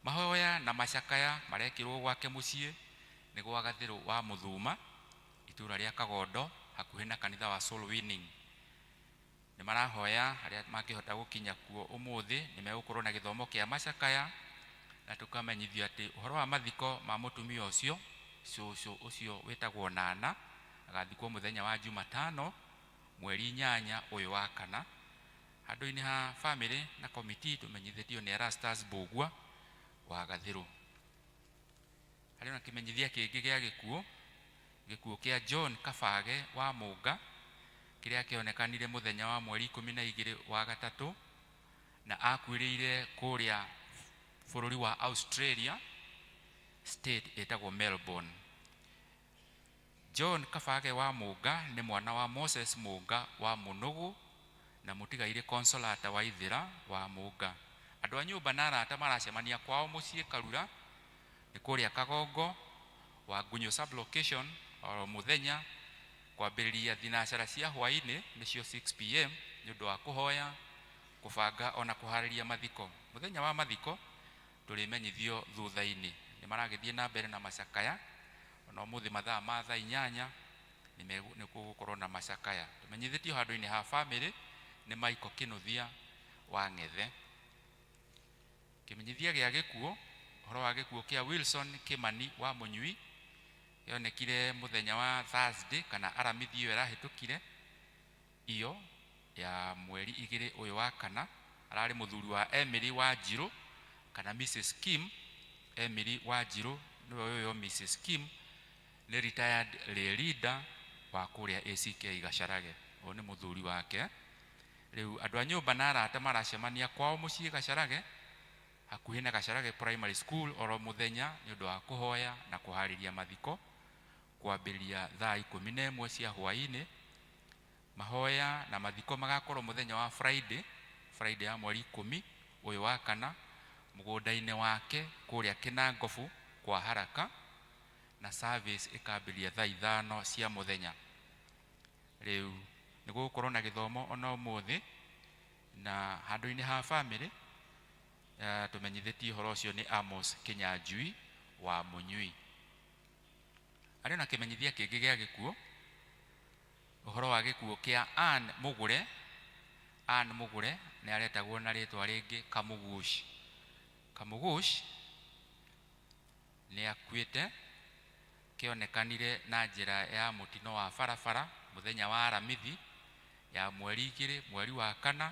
Mahoya na macakaya marekĩrwo gwake mũciĩ nĩ gwa Gathĩrũ wa Mũthuma itũra rĩa Kagondo hakuhĩ na kanitha wa Soul Winning. Nĩ marahoya arĩa mangĩhota gũkinya kuo ũmũthĩ nĩ megũkorwo na gĩthomo kĩa macakaya, na tũkamenyithio atĩ ũhoro wa mathiko ma mũtumia ũcio cũcũ ũcio wĩtagwo Nana agathikwo mũthenya wa Jumatano mweri 8 ũyũ wa kana handũ-inĩ ha family na committee. Tũmenyithĩtio nĩ Erastus Mbũgua wa Gathĩrũ. Harĩ na kĩmenyithia kĩngĩ gĩa gĩkuũ kĩa John Kabage wa Mũnga kĩrĩa kĩonekanire mũthenya wa mweri 12 wa gatatũ na akuĩrĩire kũrĩa bũrũri wa Australia state ĩtagwo Melbourne. John Kabage wa Mũnga nĩ mwana wa Moses Mũnga wa Mũnũgũ na mũtigairĩ Consolata Waithĩra wa Mũnga. Andũ a nyũmba na arata maracemania kwao mũciĩ Karura nĩ kũrĩa Kagongo wa Ngunyo sub location o mũthenya kwambĩrĩria thinacara cia hwaĩ-inĩ nĩcio 6 PM nĩ ũndũ wa kũhoya, kũbanga ona kũharĩria mathiko. Mũthenya wa mathiko tũrĩmenyithio thutha-inĩ. Nĩ maragĩthiĩ na mbere na macakaya ona ũmũthĩ mathaa ma thaa 8 nĩ gũgũkorwo na macakaya. Tũmenyithĩtio handũ-inĩ ha family nĩ Michael Kĩnuthia wa Ng'ethe. Kĩmenyithia gĩa gĩkuũ, ũhoro wa gĩkuũ kĩa Wilson Kĩmani wa Mũnyui yonekire mũthenya wa Thursday kana aramithi ĩyo ĩrahĩtũkire iyo ya mweri 2 ũyũ wa kana. Ararĩ mũthuri wa Emily wa Njirũ kana Mrs. Kim. Emily wa Njirũ nĩwe ũyũ Mrs. Kim nĩ retired lay leader wa kũrĩa ACK Gacarage. Ũyũ nĩ mũthuri wake. Rĩu andũ a nyũmba na arata maracemania kwao mũciĩ Gacarage hakuhĩ na Gacarage Primary School oro mũthenya nĩ ũndũ wa kũhoya na kũharĩria mathiko kwambĩrĩria thaa 11 cia hwaĩ-inĩ. Mahoya na mathiko magakorwo mũthenya wa Friday ya mweri 10 ũyũ wa kana mũgũnda-inĩ wake kũrĩa Kĩnangobu kwa Haraka na service ikambĩrĩria thaa 5 cia mũthenya. Rĩu nĩ gũkorwo na gĩthomo ona ũmũthĩ, na handũ-inĩ ha family tũmenyithĩtie ũhoro ũcio nĩ Amos Kinyanjui wa Mũnyui. Arĩ na kĩmenyithia kĩngĩ gĩa gĩkuũ, ũhoro wa gĩkuũ kĩa Ann Mũgũre. Ann Mũgũre nĩ aretagwo na rĩtwa rĩngĩ Kamugush. Kamugush nĩ akuĩte kĩonekanire na njĩra ya mũtino wa barabara mũthenya wa Aramithi ya mweri 2 mweri wa 4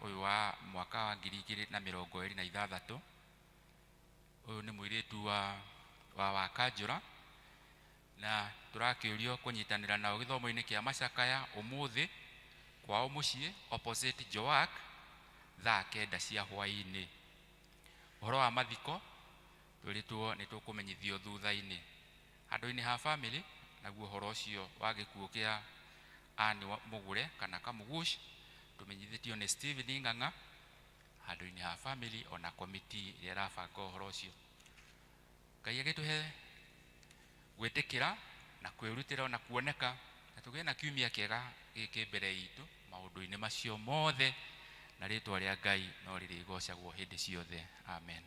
ũyũ wa mwaka wa 2026. Ũyũ nĩ mũirĩtu wa Kanjũra, na tũrakĩũrio kũnyitanĩra nao gĩthomo-inĩ kĩa macakaya ũmũthĩ kwao mũciĩ opposite Joak thaa 9 cia hwaĩ-inĩ. Ũhoro wa mathiko twĩrĩtwo nĩ tũkũmenyithio thutha-inĩ. Handũ-inĩ ha family naguo ũhoro ũcio wa gĩkuũ kĩa Ann Mũgũre kana Kamugush tũmenyithĩtio nĩ Steve Ng'ang'a. Handũ-inĩ ha family ona committee ĩrĩa ĩrabanga ũhoro ũcio. Ngai agĩtũhe gwĩtĩkĩra na kwĩrutĩra na kuoneka na tũgĩe na kiumia kĩega gĩkĩ mbere itũ maũndũ-inĩ macio mothe, na rĩtwa rĩa Ngai no rĩrĩgocagwo hĩndĩ ciothe. Amen.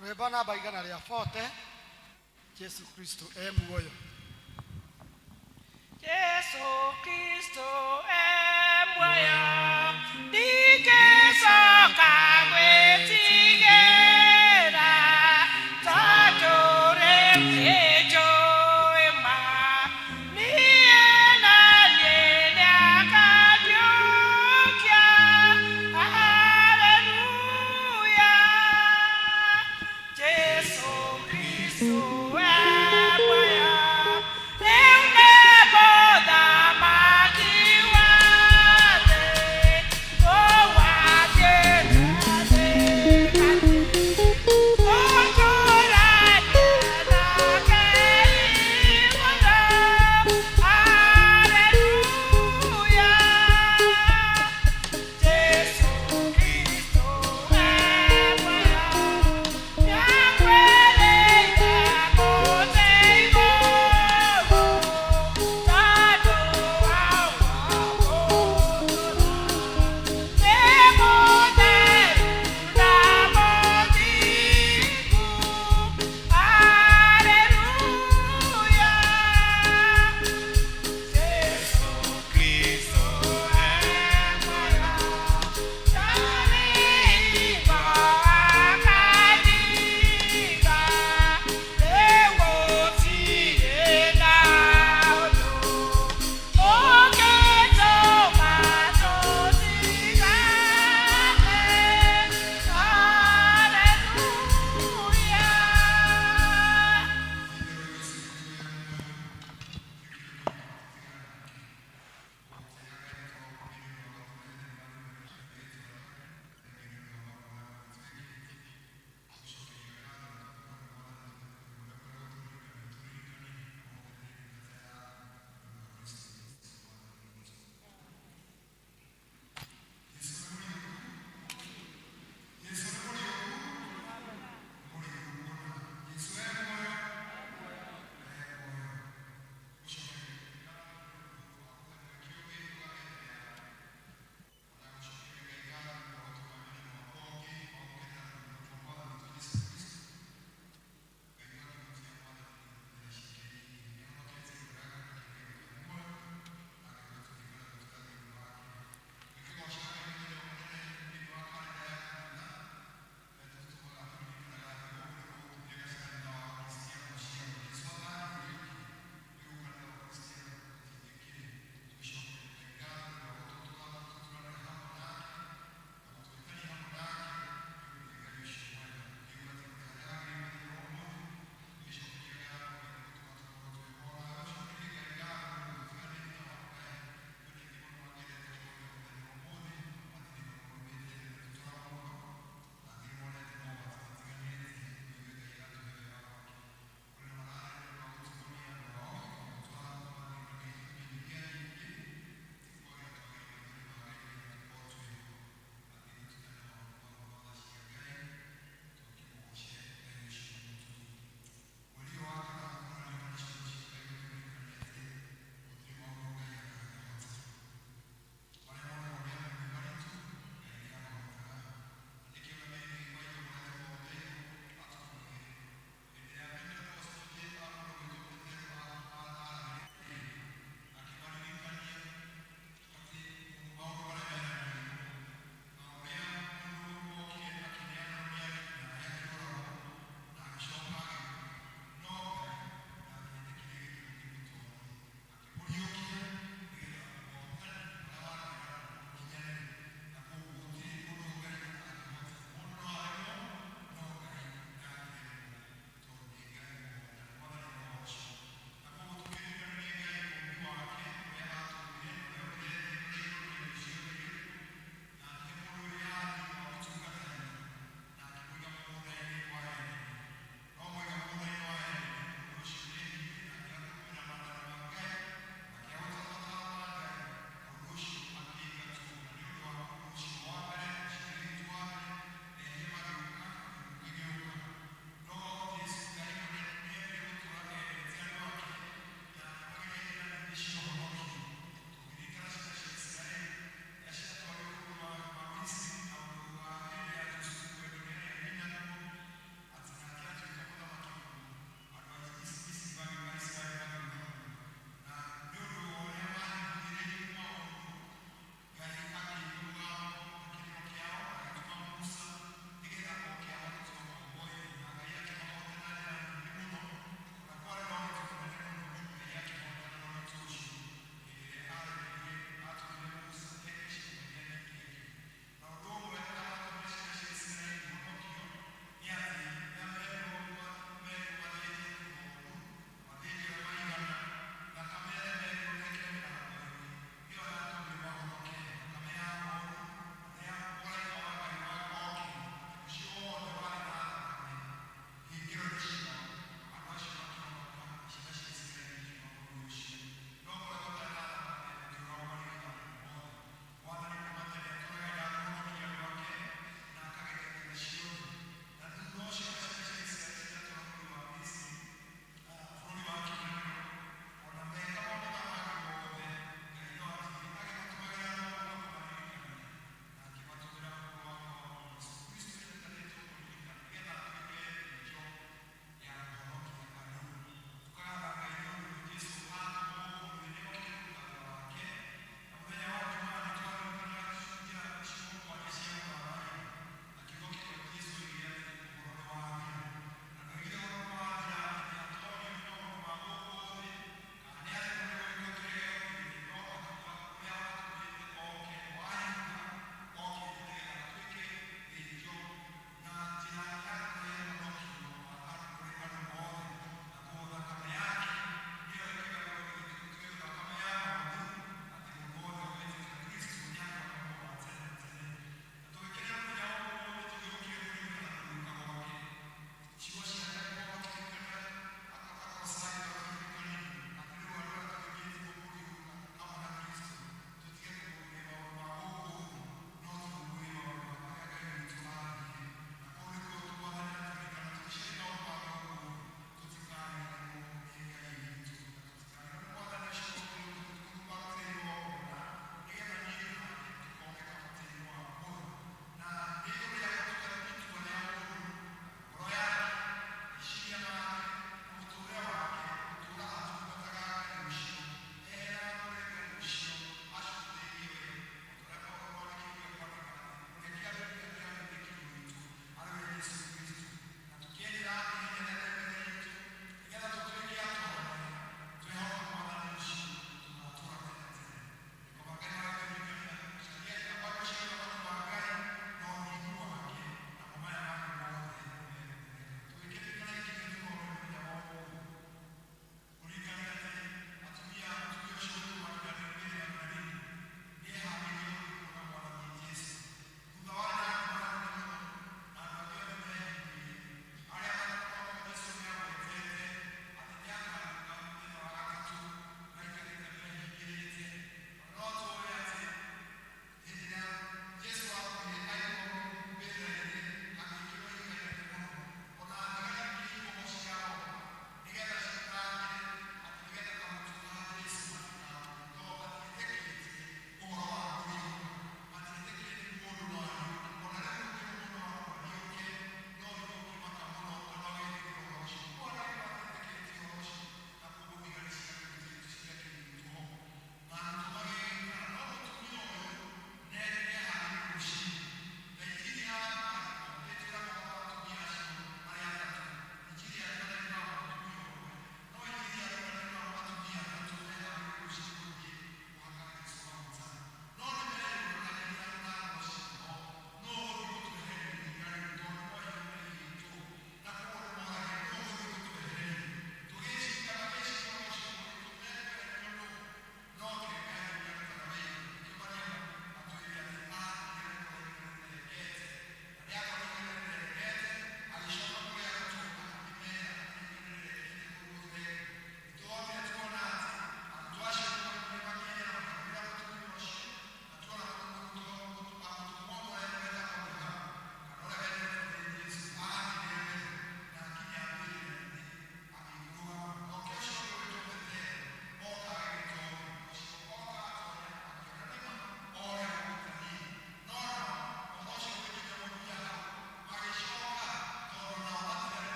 Rwĩmbo namba 140, Jesu Kristo muoyo. Jesu Kristo muoyo, ndikecoka gwĩtigĩra, tondũ rĩu njũĩ ma, niĩ na niĩ nĩakandiũkia. Haleluya. Jesu Kristo muoyo.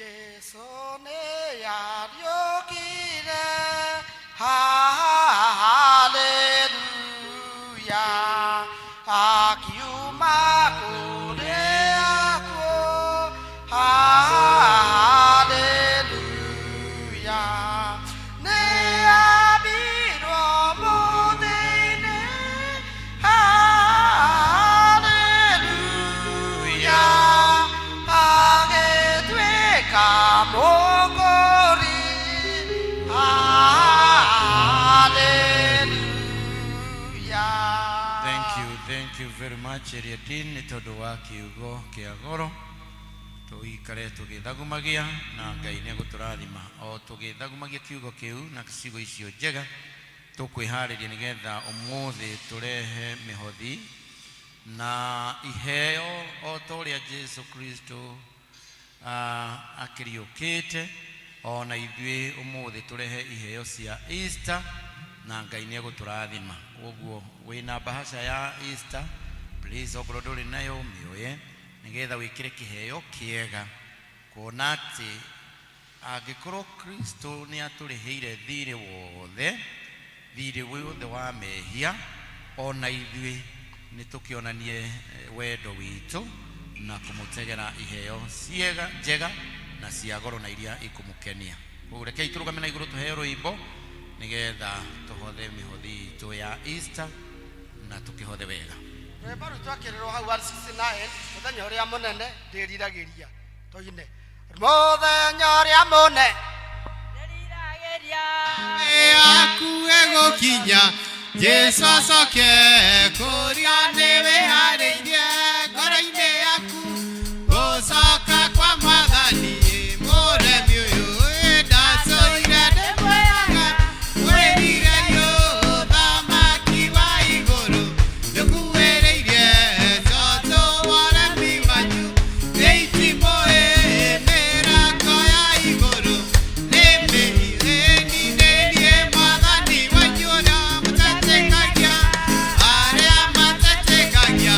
Jesu ne yariokire hallelujah akiuma kure ako hallelujah ne abiro modene hallelujah agedwe kamogori hallelujah. Thank you very much Eriadin nĩ tondũ wa kiugo kĩa goro tũikare tũgĩthagumagia na Ngai nĩ gũtũrathima o tũgĩthagumagia kiugo kĩu na ciugo icio njega tũkwĩharĩria nĩgetha ũmũthĩ tũrehe mĩhothi na iheo o ta ũrĩa Jesu Kristo akĩriũkĩte ona ithuĩ ũmũthĩ tũrehe iheo cia Easter na Ngai nĩ egũtũrathima. Ũguo wĩna bahasha ya Easter please okorwo ndũrĩ nayo mĩoye nĩgetha wĩkĩre kĩheo kĩega kuona atĩ angĩkorwo Kristo nĩ atũrĩhĩire thirĩ wothe wa mehia ona ithuĩ nĩ tũkĩonanie wendo witũ na kũmũtegera iheo ciega njega na cia goro na iria ikũmũkenia. Ũguo rekei tũrũgame na igũrũ tũheo rwĩmbo nĩgetha tũhothe mĩhothi itũ ya Easter na tũkĩhothe wega. Rwĩmbo rũu twakĩrĩrwo hau R69 mũthenya ũrĩa mũnene ndĩriragĩria tũine mũthenya ũrĩa mũnene ndĩriragĩria yaku egũkinya Jesu acoke kũria nĩ wĩharĩirie ngoro-inĩ yaku gũcoka kwa Mwathani mũremi ũyũ ndacũire ndĩmwĩraga wĩrire ũthamaki wa igũrũ ndũkuĩrĩirie njoto waremi wanyu thĩitimũĩ mĩrango ya igũrũ nĩmĩhiũrĩnirie Mwathani wanyu ũrĩa mũtetekagia arĩa matetekagia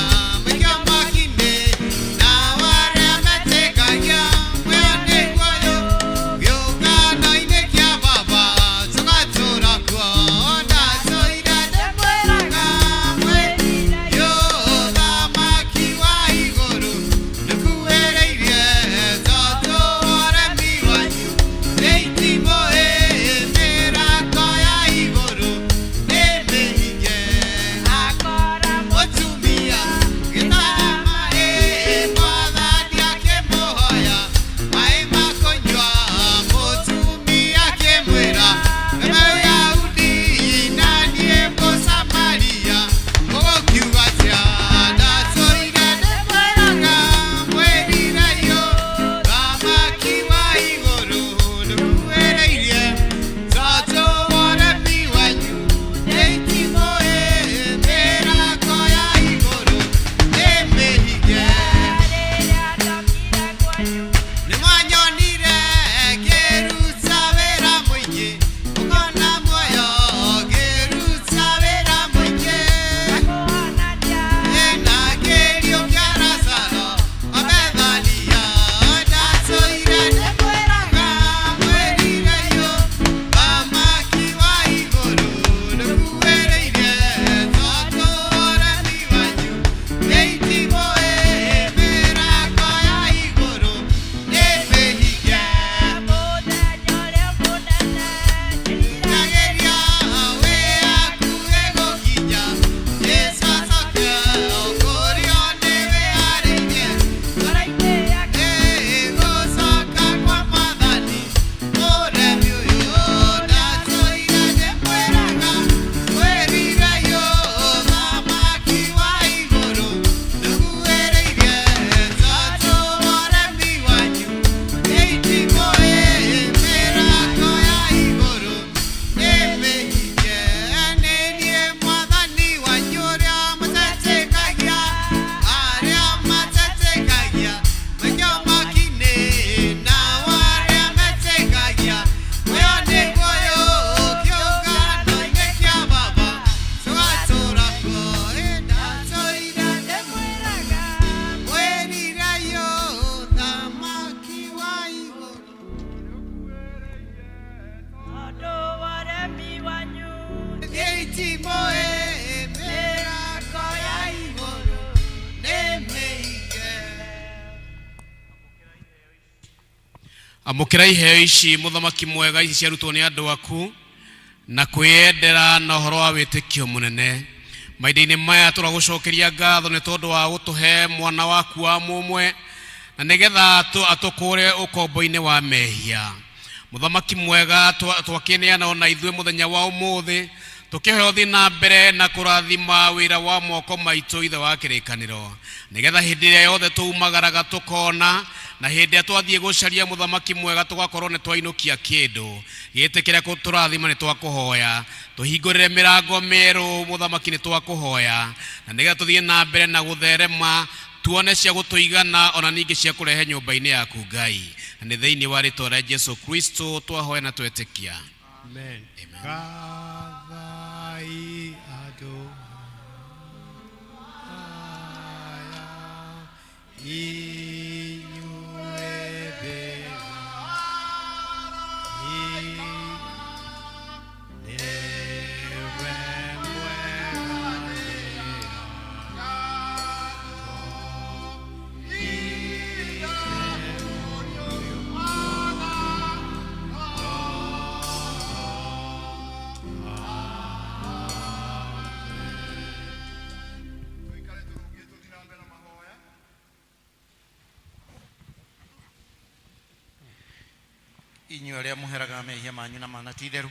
amukira iheo ici muthamaki mwega ici ciarutwo ni andu aku na kwiyendera na horo wa witikio munene maitha-ini maya turagucokeria ngatho ni tondu wa gutuhe mwana waku wa mumwe na nigetha atukure ukombo-ini wa mehia muthamaki mwega twakineana ona ithue muthenya wa umuthi tukiheo thi na mbere na kurathima wira wa moko maitu ithe wa kirikaniro nigetha hindi ria yothe tuumagaraga tukona na hindi atwathie gucaria muthamaki mwega tugakorwo ni twainukia kindu gitikire kuturathima ni twakuhoya tuhingurire mirango meru muthamaki ni twakuhoya na nigetha tuthie na mbere na gutherema tuone cia gutuigana ona ningi cia kurehe nyumba-ini yaku Ngai na ni thiini wa ritwa ria Jesu Kristo twahoya na twetikia Amen. Inyuĩ arĩa mũheraga mehia manyu na mana ti theru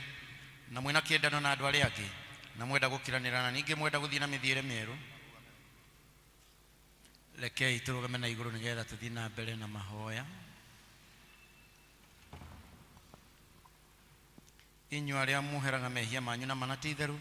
na mwĩna kĩendano na andũ arĩa angĩ na mwenda gũkiranĩra na ningĩ mwenda gũthiĩ na mĩthiĩre mĩerũ rekei tũrũgame na igũrũ nĩgetha tũthiĩ na mbere na mahoya. Inyuĩ arĩa mũheraga mehia manyu na mana ti theru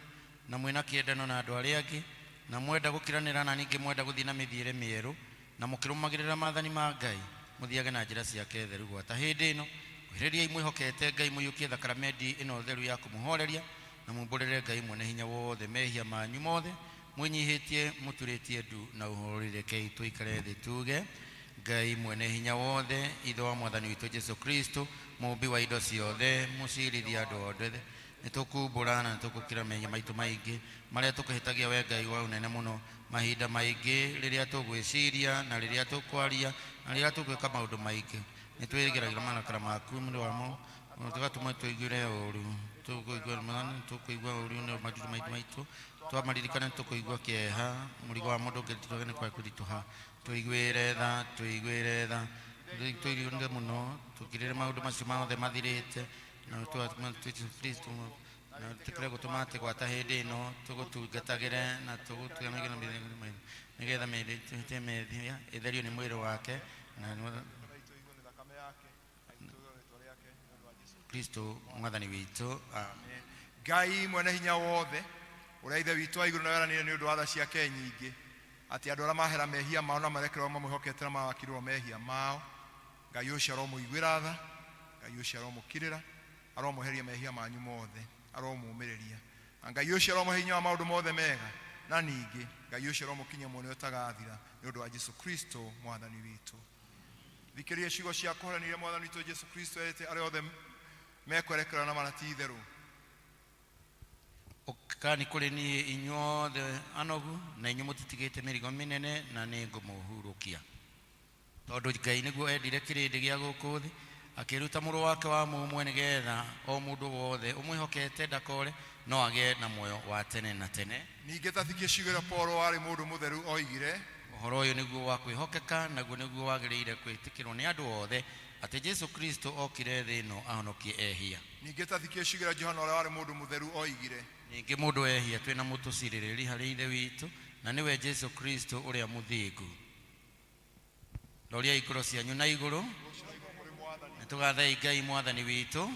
na mwĩna kĩendano na andũ arĩa angĩ na mwenda gũkiranĩra na ningĩ mwenda gũthiĩ na mĩthiĩre mĩerũ na mũkĩrũmagĩrĩra maathani ma Ngai mũthiage na njĩra ciake theru gwata hĩndĩ ĩno Hiriria mwihokete Ngai muyukie thakramenti ino theru ya kumuhoreria na mumbũrĩre Ngai mwene hinya wothe mehia manyu mothe mwinyihitie muturitie ndu na uhorire kei tuikare thĩ tuge Ngai mwene hinya wothe ithe wa mwathani witũ Jesu Kristo mumbi wa indo ciothe mucirithia andũ othe nĩtũkumbũra na nĩtũgũkĩra mehia maitũ maingĩ marĩa tũkĩhĩtagia we Ngai wa ũnene mũno mahinda maingĩ rĩrĩa tũgwĩciria na rĩrĩa tũkwaria na rĩrĩa tũgwĩka maũndũ maingĩ nitwĩrĩgĩragĩra marakara maku mũndũ wamo tugatũma tũiguĩre ũũru tũkũigua ũũru nĩ maũndũ maitũ twamaririkane tũkũigua kĩeha mũrigo wa mũndũ ũngĩtũge nĩ kwakũritũha tũiguĩre tha tũiguĩre mũno tũkirĩre maũndũ macio mothe mathirĩte na Kristo na tũkĩre gũtũma atĩ gwata hĩndĩ ĩno tũgũtungatagĩre na tũgũtuganagĩra nĩgetha mĩĩrĩ mehia ĩtherio nĩ mwĩrĩ wake na Kristo mwathani witũ amen. Ngai mwene hinya wothe ũrĩa ithe witũ wa igũrũ na weranĩire nĩ ũndũ wa tha ciake nyingĩ atĩ andũ arĩa mahera mehia mao na marekerwo mamwĩhokete na mawakirwo mehia mao Ngai ũcio aromũiguĩra tha Ngai ũcio aromũkirĩra aromũheria mehia manyu mothe aromũmĩrĩria na Ngai ũcio aromũhe hinya wa maũndũ mothe mega na ningĩ Ngai ũcio aromũkinyia muoyo ũtagathira nĩ ũndũ wa Jesu Kristo mwathani witũ. Thikĩrĩria ciugo cia kũhoranĩria mwathani witũ Jesu Kristo erĩte arĩa othe mekwerekera na mana ti theru ũkani kũrĩ niĩ inyuothe anogu na inyuĩ mũtitigĩte mĩrigo mĩnene na nĩ ngũmũhurũkia tondũ Ngai nĩguo endire kĩrĩndĩ gĩa gũkũ thĩ akĩruta mũrũ wake wa mũmwe nĩgetha o mũndũ wothe ũmwĩhokete ndakore no agĩe na muoyo wa tene na tene. Ningĩ tathikie ciugo iria Paulo warĩ mũndũ mũtheru oigire ũhoro ũyũ nĩguo wa kwĩhokeka naguo nĩguo wagĩrĩire kwĩtĩkĩrwo nĩ andũ othe atĩ Jesu Kristo okire thĩ ĩno ahonokie ehia. Ningĩ tathikie ciugo iria Johana ũrĩa warĩ mũndũ mũtheru oigire ningĩ mũndũ ehia twĩna mũtũcirĩrĩri harĩ ithe witũ na nĩwe Jesu Kristo ũrĩa mũthingu. Roria ikũro cianyu na igũrũ nĩtũgathai Ngai mwathani witũ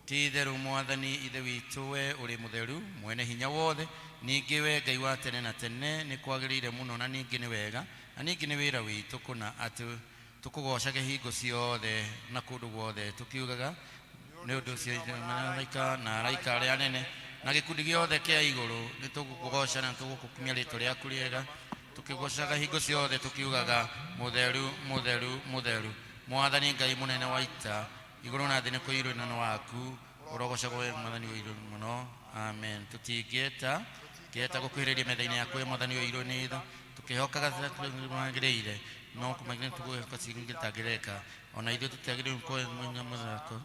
ti theru mwathani ithe witũ we ũrĩ mũtheru mwene hinya wothe ningĩ we Ngai wa tene na tene nĩ kwagĩrĩire mũno na ningĩ nĩ wega na ningĩ nĩ wĩra witũ kũna atĩ tũkũgocage hingo ciothe na kũndũ guothe tukiugaga nĩ ũndũ ũcio malaika na araika arĩa anene na gĩkundi gĩothe kĩa igũrũ nĩ tũgũkũgoca na tũgũkũkumia rĩtwa rĩaku rĩega tukigocaga hingo ciothe tukiugaga mũtheru mũtheru mũtheru mwathani Ngai mũnene wa ita igũrũ na thĩ nĩ kũiyũrwo nĩ waku urogocagwo mwathani wa iru muno amen tutingĩeta gũkuhĩrĩria metha-inĩ yaku mwathani wa iru nĩ tha tũkĩhokaga magĩrĩire no kumagĩrĩire tũgũka cingĩtangĩreka ona ithuĩ tũtiagĩrĩirwo kũmenya mũthako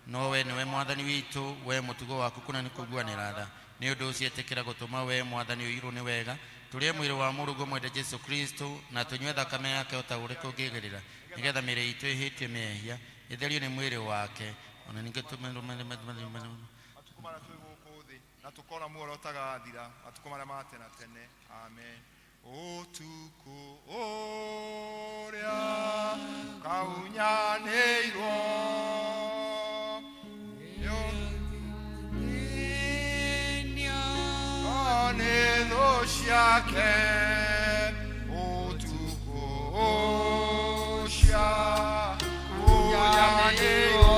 no we nĩwe mwathani witũ we mũtugo waku kuna nĩ kũiguanĩra tha nĩ ũndũ ũcio etĩkĩra gũtũma we mwathani wa iru nĩ wega tũrĩe mwĩrĩ wa mũrũgũ mwende Jesu Kristo na tũnyue thakame yake o ta ũrĩa kũngĩgĩrĩra nĩgetha mĩĩrĩ itũ ĩhĩtie mehia ĩtherio nĩ mwĩrĩ wake ona ningĩ matukũ marĩa twĩ gũkũ thĩ na tũkona muoro ũtagathira matukũ marĩa ma tene tene amen ũtukũ ũrĩa kaunyanĩirwo nĩ thũ ciake ũtukũ ũcia kunyanĩirwo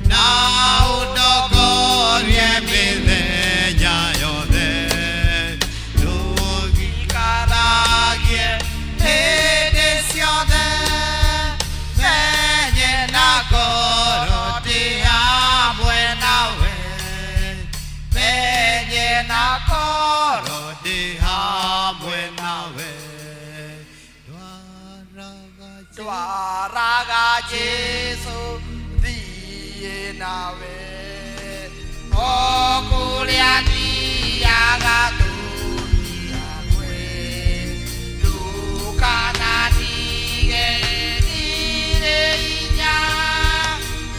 Now koro ndi hamwe nawe twaraga Jesu thiĩ nawe okũrĩa thiaga tũthiĩ hamwe ndũkanatige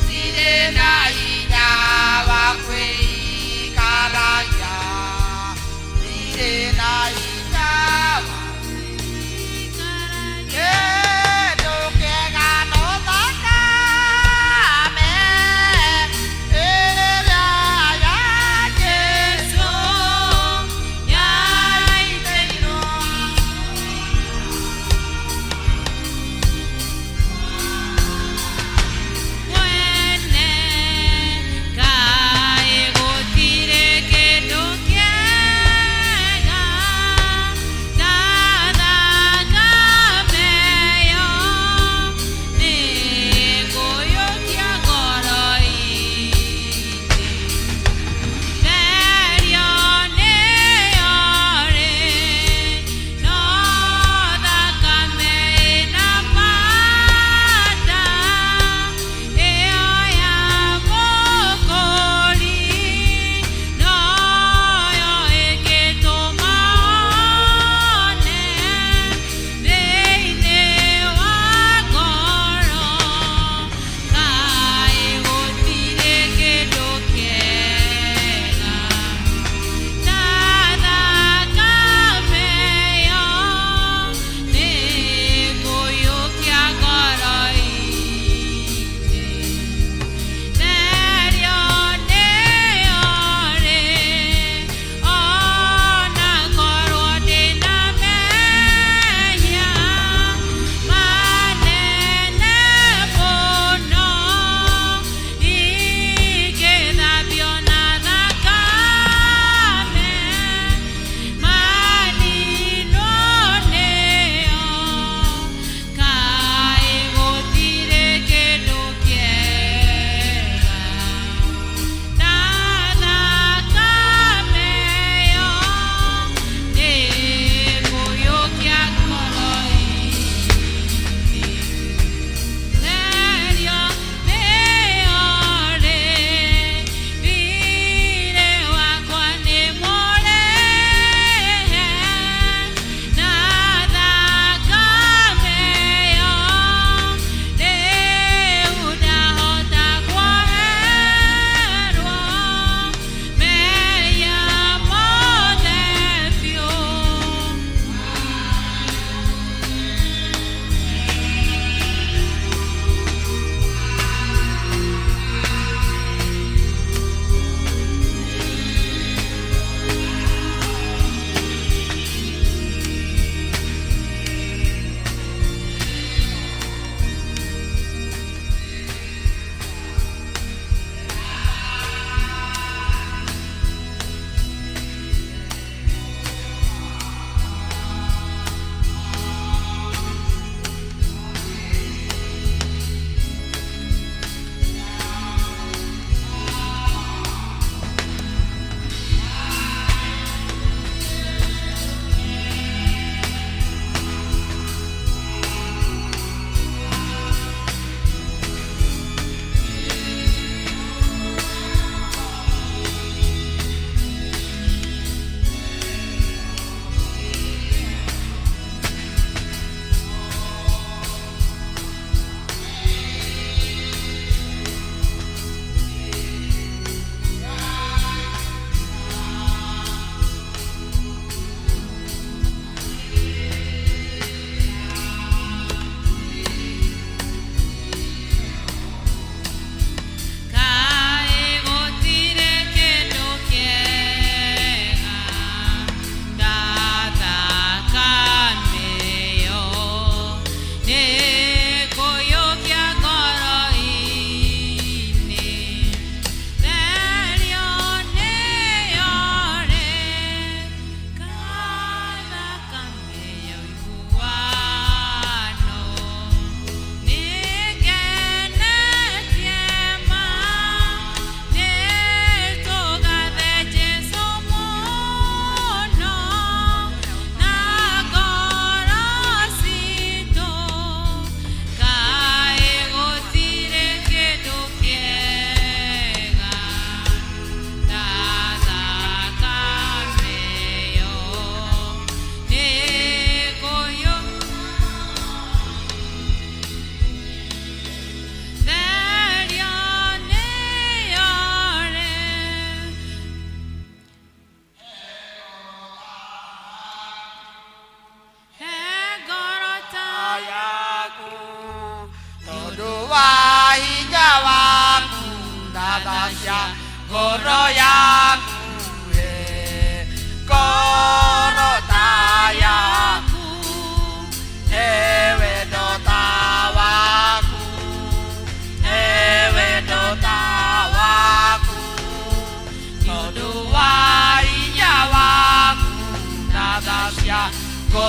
ndirĩ na hinya wa kwĩikaragia ndirĩ na hinya wa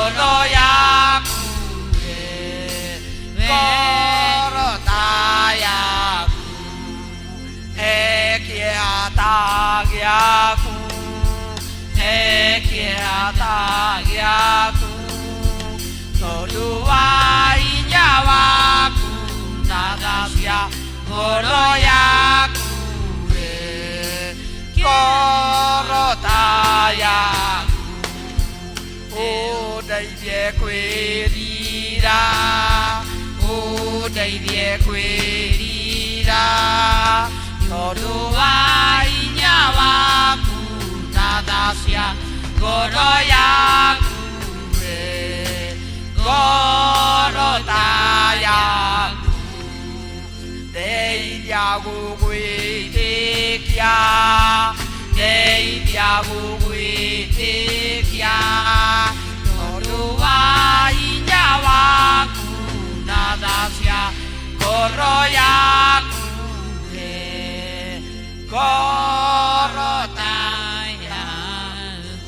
ngoro yaku ngorota yaku ekiata gyaku ekiata gyaku tondu wa inya waku nadacia ngoro yaku ngorota yaku udeithie kwĩrira udeithie kwĩrira tondũ wa hinya waku na tha cia ngoro yaku ngoro ta yaku ndeithia gũgwĩtĩkia ndeithia gũgwĩtĩkia tondũ wa hinya waku na tha cia ngoro yaku ngoro ta yaku.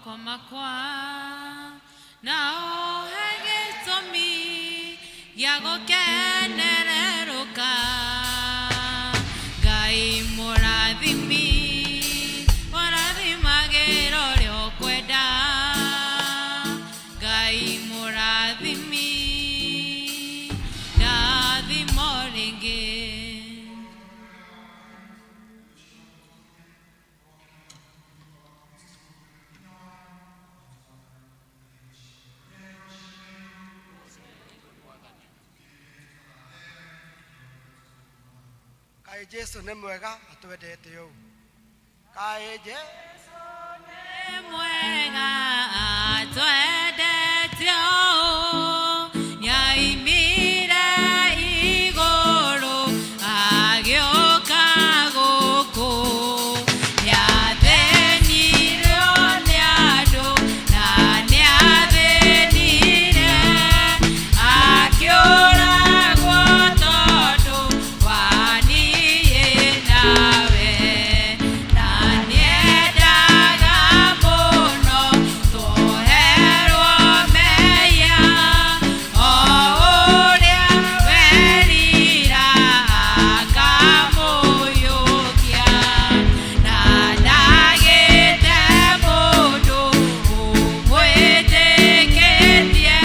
moko makwa na ohegitomi ya gukenereruka Ngai mũrathimi mũrathimagĩra ũrĩa ũkwenda Ngai mũrathimi ndathimo rĩngĩ Kai Jesu nĩ mwega atwendete ũũ Kai Jesu nĩ mwega atwendete ũũ nĩaimire igũrũ agĩũka gũkũ nĩathĩnirio nĩ andũ na nĩathĩnire akĩũragwo tondũ wa niĩ nawe na nĩendaga mũno tũherwo mehia o ũrĩa werira akamũiyũkia na ndagĩte mũndũ ũmwĩtĩkĩtie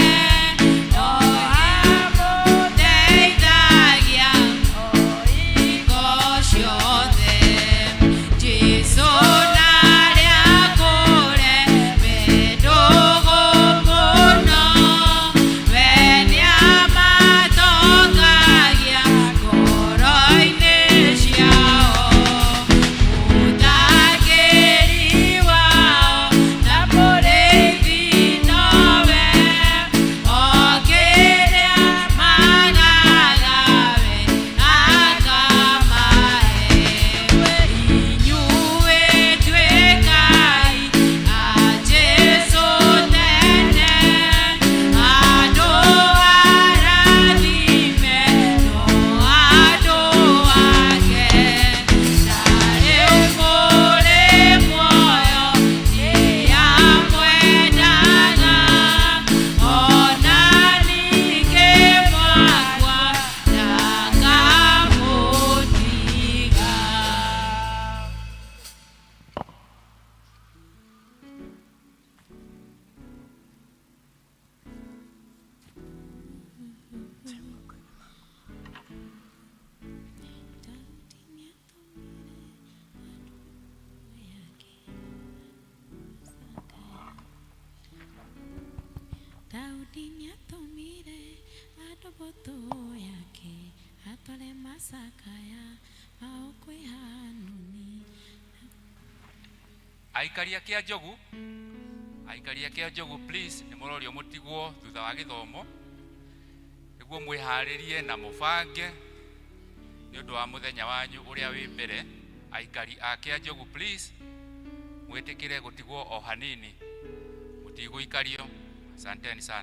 no amũteithagia o hingo ciothe Jesũ narĩa kũre we ndũgũ mũno we nĩamatongagia ngoro-inĩ ciao mũtangĩri wao na mũrĩithi nowe o kĩrĩa magaga we akamahe inyuĩ tuĩkai a Jesũ tene andũ arathime no andũ ake na rĩu mũrĩ muoyo nĩamwendaga ona ningĩ mwakwa ndakamũtiga Daudi nĩatũmire andũ mbũtũ yake atware macakaya mao kwĩ Hanuni Aikaria kia njogu please nĩ mũrorio mũtigwo thutha wa gĩthomo nĩguo mwĩharĩrie na mũbange nĩ ũndũ wa mũthenya wanyu ũrĩa wĩ mbere aikari a kia njogu please mwĩtĩkĩre gũtigwo o hanini mũtigũikario asanteni sana